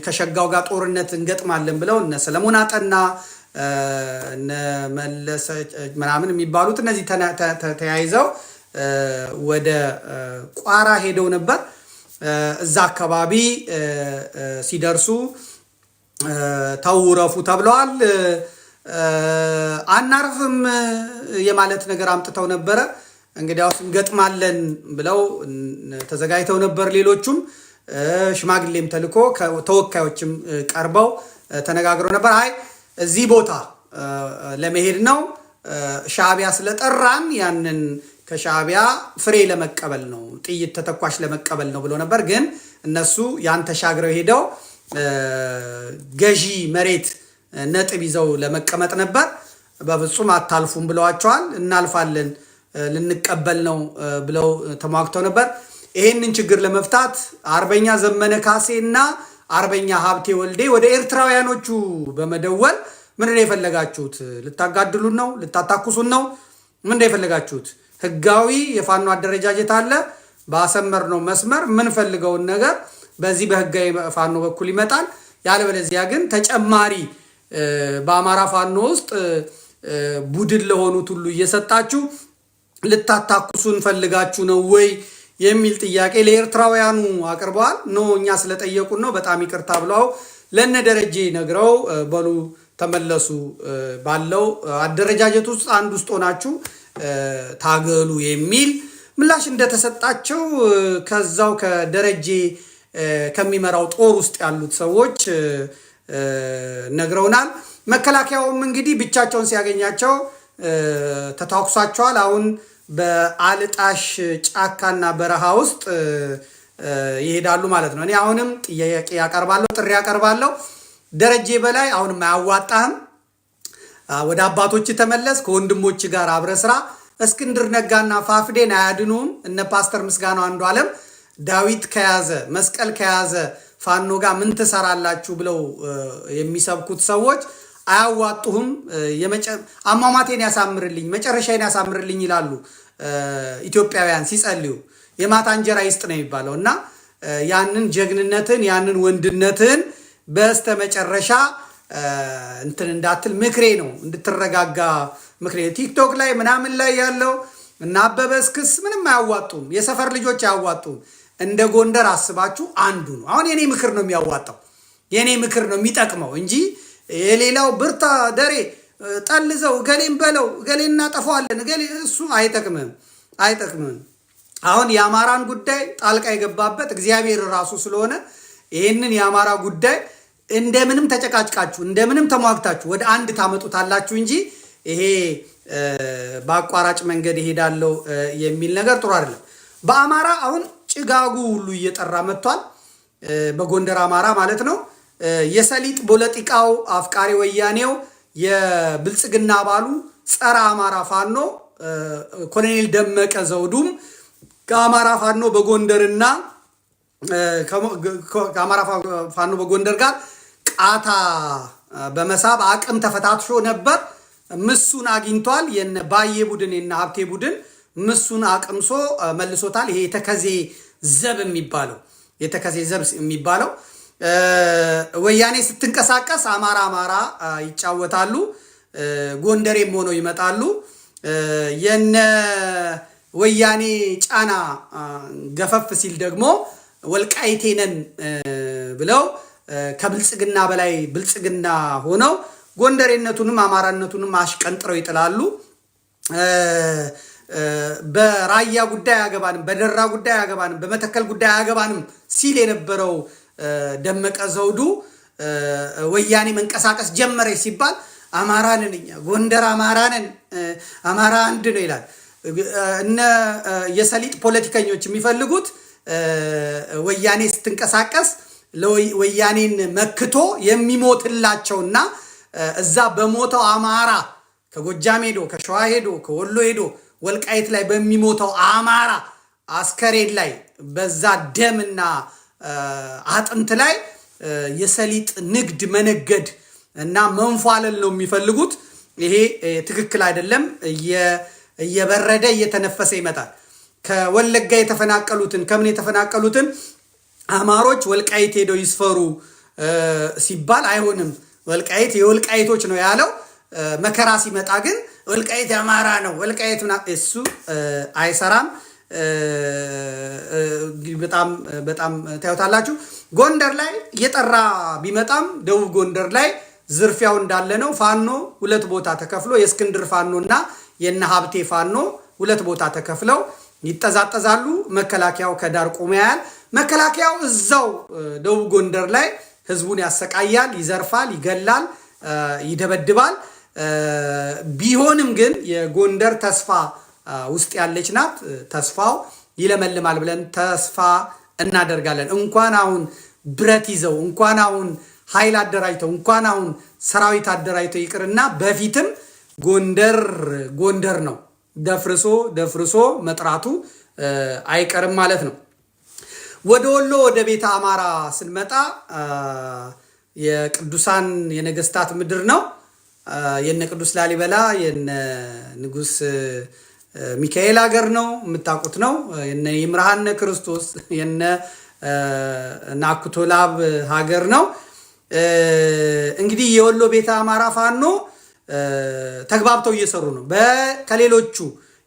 ከሸጋው ጋር ጦርነት እንገጥማለን ብለው እነ ሰለሞን አጠና እነ መለሰ ምናምን የሚባሉት እነዚህ ተያይዘው ወደ ቋራ ሄደው ነበር። እዛ አካባቢ ሲደርሱ ተውረፉ ተብለዋል። አናርፍም የማለት ነገር አምጥተው ነበረ። እንግዲያውስ እንገጥማለን ብለው ተዘጋጅተው ነበር። ሌሎቹም ሽማግሌም ተልኮ ተወካዮችም ቀርበው ተነጋግረው ነበር። አይ እዚህ ቦታ ለመሄድ ነው ሻዕቢያ ስለጠራን ያንን ከሻዕቢያ ፍሬ ለመቀበል ነው፣ ጥይት ተተኳሽ ለመቀበል ነው ብሎ ነበር። ግን እነሱ ያን ተሻግረው ሄደው ገዢ መሬት ነጥብ ይዘው ለመቀመጥ ነበር። በፍጹም አታልፉም ብለዋቸዋል። እናልፋለን ልንቀበል ነው ብለው ተሟግተው ነበር። ይሄንን ችግር ለመፍታት አርበኛ ዘመነ ካሴ እና አርበኛ ሀብቴ ወልዴ ወደ ኤርትራውያኖቹ በመደወል ምንድን ነው የፈለጋችሁት? ልታጋድሉን ነው? ልታታኩሱን ነው? ምንድን ነው የፈለጋችሁት? ህጋዊ የፋኖ አደረጃጀት አለ። ባሰመርነው መስመር የምንፈልገውን ነገር በዚህ በህጋዊ ፋኖ በኩል ይመጣል። ያለበለዚያ ግን ተጨማሪ በአማራ ፋኖ ውስጥ ቡድን ለሆኑት ሁሉ እየሰጣችሁ ልታታኩሱን ፈልጋችሁ ነው ወይ የሚል ጥያቄ ለኤርትራውያኑ አቅርበዋል። ኖ እኛ ስለጠየቁን ነው በጣም ይቅርታ ብለው ለነ ደረጀ ነግረው በሉ ተመለሱ፣ ባለው አደረጃጀት ውስጥ አንድ ውስጥ ሆናችሁ ታገሉ የሚል ምላሽ እንደተሰጣቸው ከዛው ከደረጀ ከሚመራው ጦር ውስጥ ያሉት ሰዎች ነግረውናል። መከላከያውም እንግዲህ ብቻቸውን ሲያገኛቸው ተታኩሳቸዋል። አሁን በአልጣሽ ጫካና በረሃ ውስጥ ይሄዳሉ ማለት ነው። እኔ አሁንም ጥያቄ ያቀርባለሁ፣ ጥሪ ያቀርባለሁ። ደረጀ በላይ አሁንም አያዋጣህም፣ ወደ አባቶች ተመለስ፣ ከወንድሞች ጋር አብረ ስራ። እስክንድር ነጋና ፋፍዴን አያድኑም። እነ ፓስተር ምስጋናው አንዱ ዓለም ዳዊት ከያዘ መስቀል ከያዘ ፋኖ ጋር ምን ትሰራላችሁ ብለው የሚሰብኩት ሰዎች አያዋጡህም። አሟሟቴን ያሳምርልኝ መጨረሻዬን ያሳምርልኝ ይላሉ ኢትዮጵያውያን ሲጸልዩ። የማታ እንጀራ ይስጥ ነው የሚባለው እና ያንን ጀግንነትን ያንን ወንድነትን በስተ መጨረሻ እንትን እንዳትል ምክሬ ነው፣ እንድትረጋጋ ምክሬ። ቲክቶክ ላይ ምናምን ላይ ያለው እና አበበ እስክስ ምንም አያዋጡም፣ የሰፈር ልጆች አያዋጡም። እንደ ጎንደር አስባችሁ አንዱ ነው። አሁን የኔ ምክር ነው የሚያዋጣው፣ የኔ ምክር ነው የሚጠቅመው እንጂ የሌላው ብርታ ደሬ ጠልዘው ገሌን በለው ገሌን እናጠፋዋለን ገሌ እሱ አይጠቅምም። አሁን የአማራን ጉዳይ ጣልቃ የገባበት እግዚአብሔር ራሱ ስለሆነ ይህንን የአማራ ጉዳይ እንደምንም ተጨቃጭቃችሁ እንደምንም ተሟግታችሁ ወደ አንድ ታመጡታላችሁ እንጂ ይሄ በአቋራጭ መንገድ ይሄዳለው የሚል ነገር ጥሩ አይደለም። በአማራ አሁን ጭጋጉ ሁሉ እየጠራ መጥቷል። በጎንደር አማራ ማለት ነው። የሰሊጥ ፖለቲካው አፍቃሪ ወያኔው የብልጽግና ባሉ ጸረ አማራ ፋኖ ኮሎኔል ደመቀ ዘውዱም ከአማራ ፋኖ በጎንደርና ከአማራ ፋኖ በጎንደር ጋር ቃታ በመሳብ አቅም ተፈታትሾ ነበር። ምሱን አግኝቷል። የነ ባዬ ቡድን የነ ሀብቴ ቡድን ምሱን አቅምሶ መልሶታል። ይሄ የተከዜ ዘብ የሚባለው ወያኔ ስትንቀሳቀስ አማራ ይጫወታሉ፣ ጎንደሬም ሆነው ይመጣሉ። የነ ወያኔ ጫና ገፈፍ ሲል ደግሞ ወልቃይቴ ነን ብለው ከብልጽግና በላይ ብልጽግና ሆነው ጎንደሬነቱንም አማራነቱንም አሽቀንጥረው ይጥላሉ። በራያ ጉዳይ አያገባንም፣ በደራ ጉዳይ አያገባንም፣ በመተከል ጉዳይ አያገባንም ሲል የነበረው ደመቀ ዘውዱ ወያኔ መንቀሳቀስ ጀመረ ሲባል አማራ ነን እኛ ጎንደር አማራ ነን፣ አማራ አንድ ነው ይላል። እነ የሰሊጥ ፖለቲከኞች የሚፈልጉት ወያኔ ስትንቀሳቀስ ወያኔን መክቶ የሚሞትላቸውና እዛ በሞተው አማራ ከጎጃም ሄዶ ከሸዋ ሄዶ ከወሎ ሄዶ ወልቃይት ላይ በሚሞተው አማራ አስከሬን ላይ በዛ ደምና አጥንት ላይ የሰሊጥ ንግድ መነገድ እና መንፏለል ነው የሚፈልጉት። ይሄ ትክክል አይደለም። እየበረደ እየተነፈሰ ይመጣል። ከወለጋ የተፈናቀሉትን ከምን የተፈናቀሉትን አማሮች ወልቃይት ሄደው ይስፈሩ ሲባል አይሆንም። ወልቃይት የወልቃይቶች ነው ያለው። መከራ ሲመጣ ግን ወልቃይት የአማራ ነው ወልቃይት እሱ አይሰራም። በጣም ታዩታላችሁ። ጎንደር ላይ እየጠራ ቢመጣም ደቡብ ጎንደር ላይ ዝርፊያው እንዳለ ነው። ፋኖ ሁለት ቦታ ተከፍሎ የእስክንድር ፋኖ እና የነ ሀብቴ ፋኖ ሁለት ቦታ ተከፍለው ይጠዛጠዛሉ። መከላከያው ከዳር ቆሞ ያያል። መከላከያው እዛው ደቡብ ጎንደር ላይ ህዝቡን ያሰቃያል፣ ይዘርፋል፣ ይገላል፣ ይደበድባል። ቢሆንም ግን የጎንደር ተስፋ ውስጥ ያለች ናት። ተስፋው ይለመልማል ብለን ተስፋ እናደርጋለን። እንኳን አሁን ብረት ይዘው እንኳን አሁን ኃይል አደራጅተው እንኳን አሁን ሰራዊት አደራጅተው ይቅርና በፊትም ጎንደር ነው። ደፍርሶ መጥራቱ አይቀርም ማለት ነው። ወደ ወሎ ወደ ቤተ አማራ ስንመጣ የቅዱሳን የነገስታት ምድር ነው። የነ ቅዱስ ላሊበላ የነ ንጉስ ሚካኤል ሀገር ነው። የምታውቁት ነው። የነ ይምርሃነ ክርስቶስ የነ ናኩቶ ላብ ሀገር ነው። እንግዲህ የወሎ ቤተ አማራ ፋኖ ተግባብተው እየሰሩ ነው። ከሌሎቹ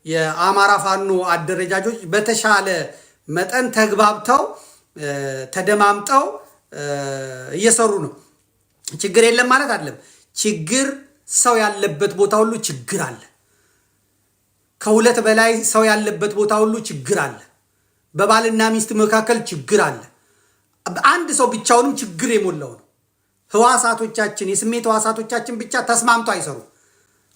የአማራ ፋኖ አደረጃጆች በተሻለ መጠን ተግባብተው ተደማምጠው እየሰሩ ነው። ችግር የለም ማለት አይደለም። ችግር ሰው ያለበት ቦታ ሁሉ ችግር አለ። ከሁለት በላይ ሰው ያለበት ቦታ ሁሉ ችግር አለ። በባልና ሚስት መካከል ችግር አለ። አንድ ሰው ብቻውንም ችግር የሞላው ነው። ህዋሳቶቻችን የስሜት ህዋሳቶቻችን ብቻ ተስማምቶ አይሰሩ።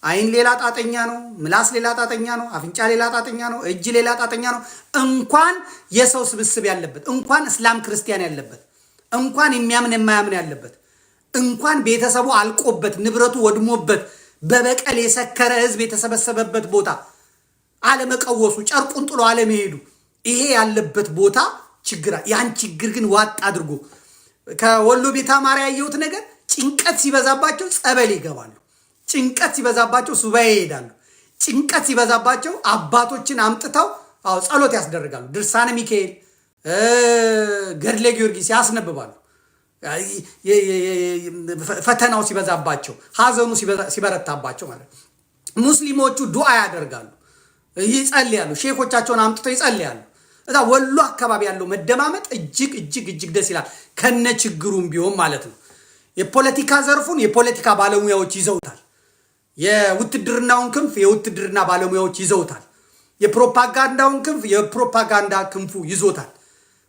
አይን ሌላ ጣጠኛ ነው፣ ምላስ ሌላ ጣጠኛ ነው፣ አፍንጫ ሌላ ጣጠኛ ነው፣ እጅ ሌላ ጣጠኛ ነው። እንኳን የሰው ስብስብ ያለበት፣ እንኳን እስላም ክርስቲያን ያለበት፣ እንኳን የሚያምን የማያምን ያለበት፣ እንኳን ቤተሰቡ አልቆበት ንብረቱ ወድሞበት በበቀል የሰከረ ህዝብ የተሰበሰበበት ቦታ አለመቀወሱ፣ ጨርቁን ጥሎ አለመሄዱ፣ ይሄ ያለበት ቦታ ችግር። ያን ችግር ግን ዋጥ አድርጎ ከወሎ ቤተ አማራ ያየሁት ነገር ጭንቀት ሲበዛባቸው ጸበል ይገባሉ። ጭንቀት ሲበዛባቸው ሱባኤ ይሄዳሉ። ጭንቀት ሲበዛባቸው አባቶችን አምጥተው ጸሎት ያስደርጋሉ። ድርሳነ ሚካኤል፣ ገድለ ጊዮርጊስ ያስነብባሉ። ፈተናው ሲበዛባቸው፣ ሀዘኑ ሲበረታባቸው ማለት ነው። ሙስሊሞቹ ዱዓ ያደርጋሉ፣ ይጸልያሉ። ሼኮቻቸውን አምጥተው ይጸልያሉ። እዛ ወሎ አካባቢ ያለው መደማመጥ እጅግ ደስ ይላል። ከነ ችግሩም ቢሆን ማለት ነው። የፖለቲካ ዘርፉን የፖለቲካ ባለሙያዎች ይዘውታል። የውትድርናውን ክንፍ የውትድርና ባለሙያዎች ይዘውታል። የፕሮፓጋንዳውን ክንፍ የፕሮፓጋንዳ ክንፉ ይዞታል።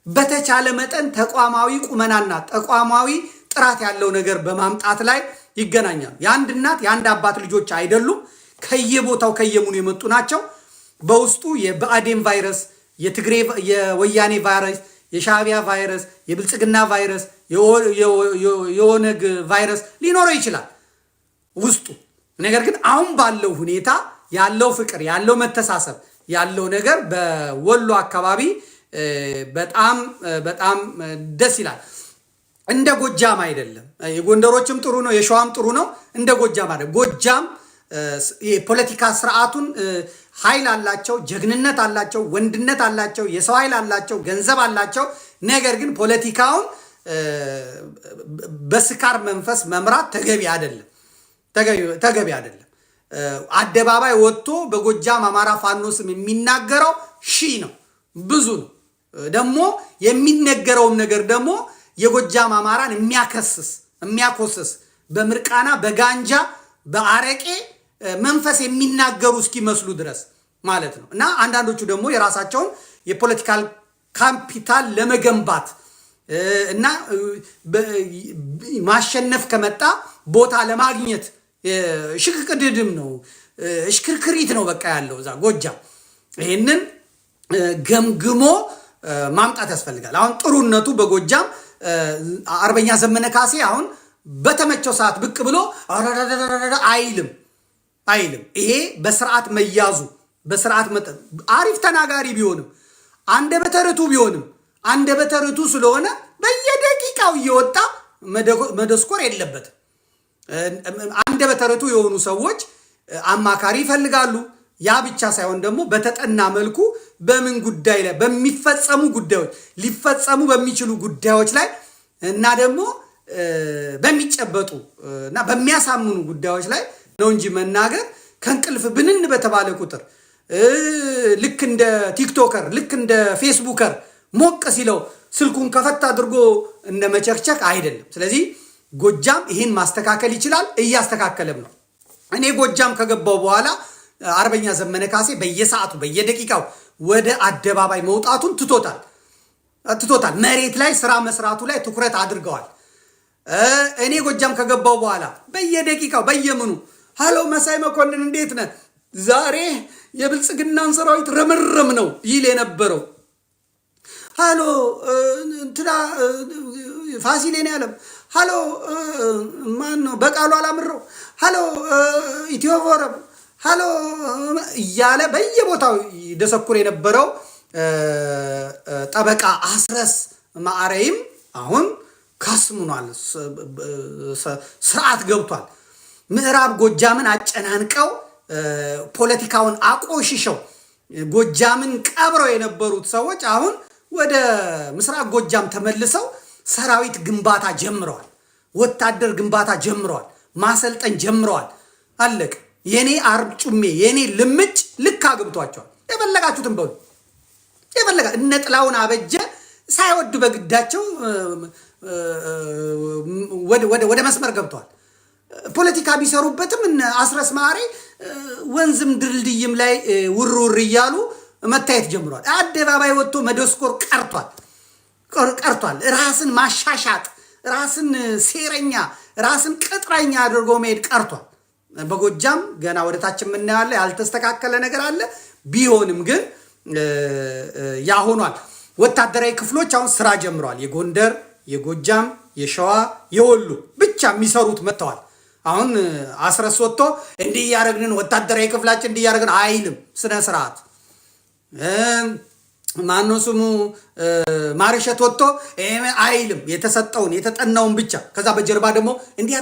በተቻለ መጠን ተቋማዊ ቁመናና ተቋማዊ ጥራት ያለው ነገር በማምጣት ላይ ይገናኛሉ። የአንድ እናት የአንድ አባት ልጆች አይደሉም። ከየቦታው ከየሙኑ የመጡ ናቸው። በውስጡ የብአዴን ቫይረስ፣ የትግሬ የወያኔ ቫይረስ፣ የሻዕቢያ ቫይረስ፣ የብልጽግና ቫይረስ፣ የኦነግ ቫይረስ ሊኖረው ይችላል ውስጡ። ነገር ግን አሁን ባለው ሁኔታ ያለው ፍቅር፣ ያለው መተሳሰብ፣ ያለው ነገር በወሎ አካባቢ በጣም ደስ ይላል። እንደ ጎጃም አይደለም። የጎንደሮችም ጥሩ ነው፣ የሸዋም ጥሩ ነው። እንደ ጎጃም አይደለም። ጎጃም የፖለቲካ ስርዓቱን ኃይል አላቸው፣ ጀግንነት አላቸው፣ ወንድነት አላቸው፣ የሰው ኃይል አላቸው፣ ገንዘብ አላቸው። ነገር ግን ፖለቲካውን በስካር መንፈስ መምራት ተገቢ አይደለም። አደባባይ ወጥቶ በጎጃም አማራ ፋኖ ስም የሚናገረው ነው፣ ብዙ ነው። ደግሞ የሚነገረውም ነገር ደግሞ የጎጃም አማራን የሚያኮስስ በምርቃና በጋንጃ በአረቄ መንፈስ የሚናገሩ እስኪመስሉ ድረስ ማለት ነው። እና አንዳንዶቹ ደግሞ የራሳቸውን የፖለቲካል ካፒታል ለመገንባት እና ማሸነፍ ከመጣ ቦታ ለማግኘት ሽቅቅድድም ነው፣ እሽክርክሪት ነው በቃ ያለው እዛ ጎጃም። ይህንን ገምግሞ ማምጣት ያስፈልጋል። አሁን ጥሩነቱ በጎጃም አርበኛ ዘመነ ካሴ አሁን በተመቸው ሰዓት ብቅ ብሎ አይልም። ይሄ በስርዓት መያዙ በስርዓት አሪፍ ተናጋሪ ቢሆንም አንደበተ ርቱዕ ቢሆንም አንደበተ ርቱዕ ስለሆነ በየደቂቃው እየወጣ መደስኮር የለበትም። አንደበተ ርቱዕ የሆኑ ሰዎች አማካሪ ይፈልጋሉ። ያ ብቻ ሳይሆን ደግሞ በተጠና መልኩ በምን ጉዳይ ላይ በሚፈጸሙ ጉዳዮች ሊፈጸሙ በሚችሉ ጉዳዮች ላይ እና ደግሞ በሚጨበጡ እና በሚያሳምኑ ጉዳዮች ላይ ነው እንጂ መናገር ከእንቅልፍ ብንን በተባለ ቁጥር ልክ እንደ ቲክቶከር ልክ እንደ ፌስቡከር ሞቅ ሲለው ስልኩን ከፈት አድርጎ እንደ መቸክቸክ አይደለም። ስለዚህ ጎጃም ይህን ማስተካከል ይችላል፣ እያስተካከለም ነው። እኔ ጎጃም ከገባው በኋላ አርበኛ ዘመነ ካሴ በየሰዓቱ በየደቂቃው ወደ አደባባይ መውጣቱን ትቶታል። መሬት ላይ ስራ መስራቱ ላይ ትኩረት አድርገዋል። እኔ ጎጃም ከገባው በኋላ በየደቂቃው በየምኑ ሃሎ መሳይ መኮንን እንዴት ነህ? ዛሬ የብልጽግናን ሰራዊት ረመረም ነው ይል የነበረው ሃሎ እንትና ፋሲሌን ያለም ሃሎ ማን ነው በቃሉ አላምረው ሃሎ ኢትዮ ፎረም ሃሎ እያለ በየቦታው ደሰኩር የነበረው ጠበቃ አስረስ ማዕረይም አሁን ካስሙኗል፣ ስርዓት ገብቷል። ምዕራብ ጎጃምን አጨናንቀው ፖለቲካውን አቆሽሸው ጎጃምን ቀብረው የነበሩት ሰዎች አሁን ወደ ምስራቅ ጎጃም ተመልሰው ሰራዊት ግንባታ ጀምረዋል፣ ወታደር ግንባታ ጀምረዋል፣ ማሰልጠን ጀምረዋል። አለቅ የኔ አርጩሜ የኔ ልምጭ ልክ አግብቷቸዋል። የፈለጋችሁትን በሉ የፈለጋ እነ ጥላውን አበጀ ሳይወድ በግዳቸው ወደ መስመር ገብተዋል። ፖለቲካ ቢሰሩበትም እነ አስረስ ማሬ ወንዝም ድልድይም ላይ ውርውር እያሉ መታየት ጀምሯል። አደባባይ ወጥቶ መደስኮር ቀርቷል። ራስን ማሻሻጥ፣ ራስን ሴረኛ፣ ራስን ቅጥረኛ አድርጎ መሄድ ቀርቷል። በጎጃም ገና ወደታች የምናያለ ያልተስተካከለ ነገር አለ። ቢሆንም ግን ያ ሆኗል። ወታደራዊ ክፍሎች አሁን ስራ ጀምረዋል። የጎንደር፣ የጎጃም፣ የሸዋ፣ የወሎ ብቻ የሚሰሩት መጥተዋል። አሁን አስረስ ወጥቶ እንዲህ እያደረግን ወታደራዊ ክፍላችን እንዲህ እያደረግን አይልም። ስነ ስርዓት ማነው ስሙ ማርሸት ወጥቶ አይልም። የተሰጠውን የተጠናውን ብቻ ከዛ በጀርባ ደግሞ እንዲህ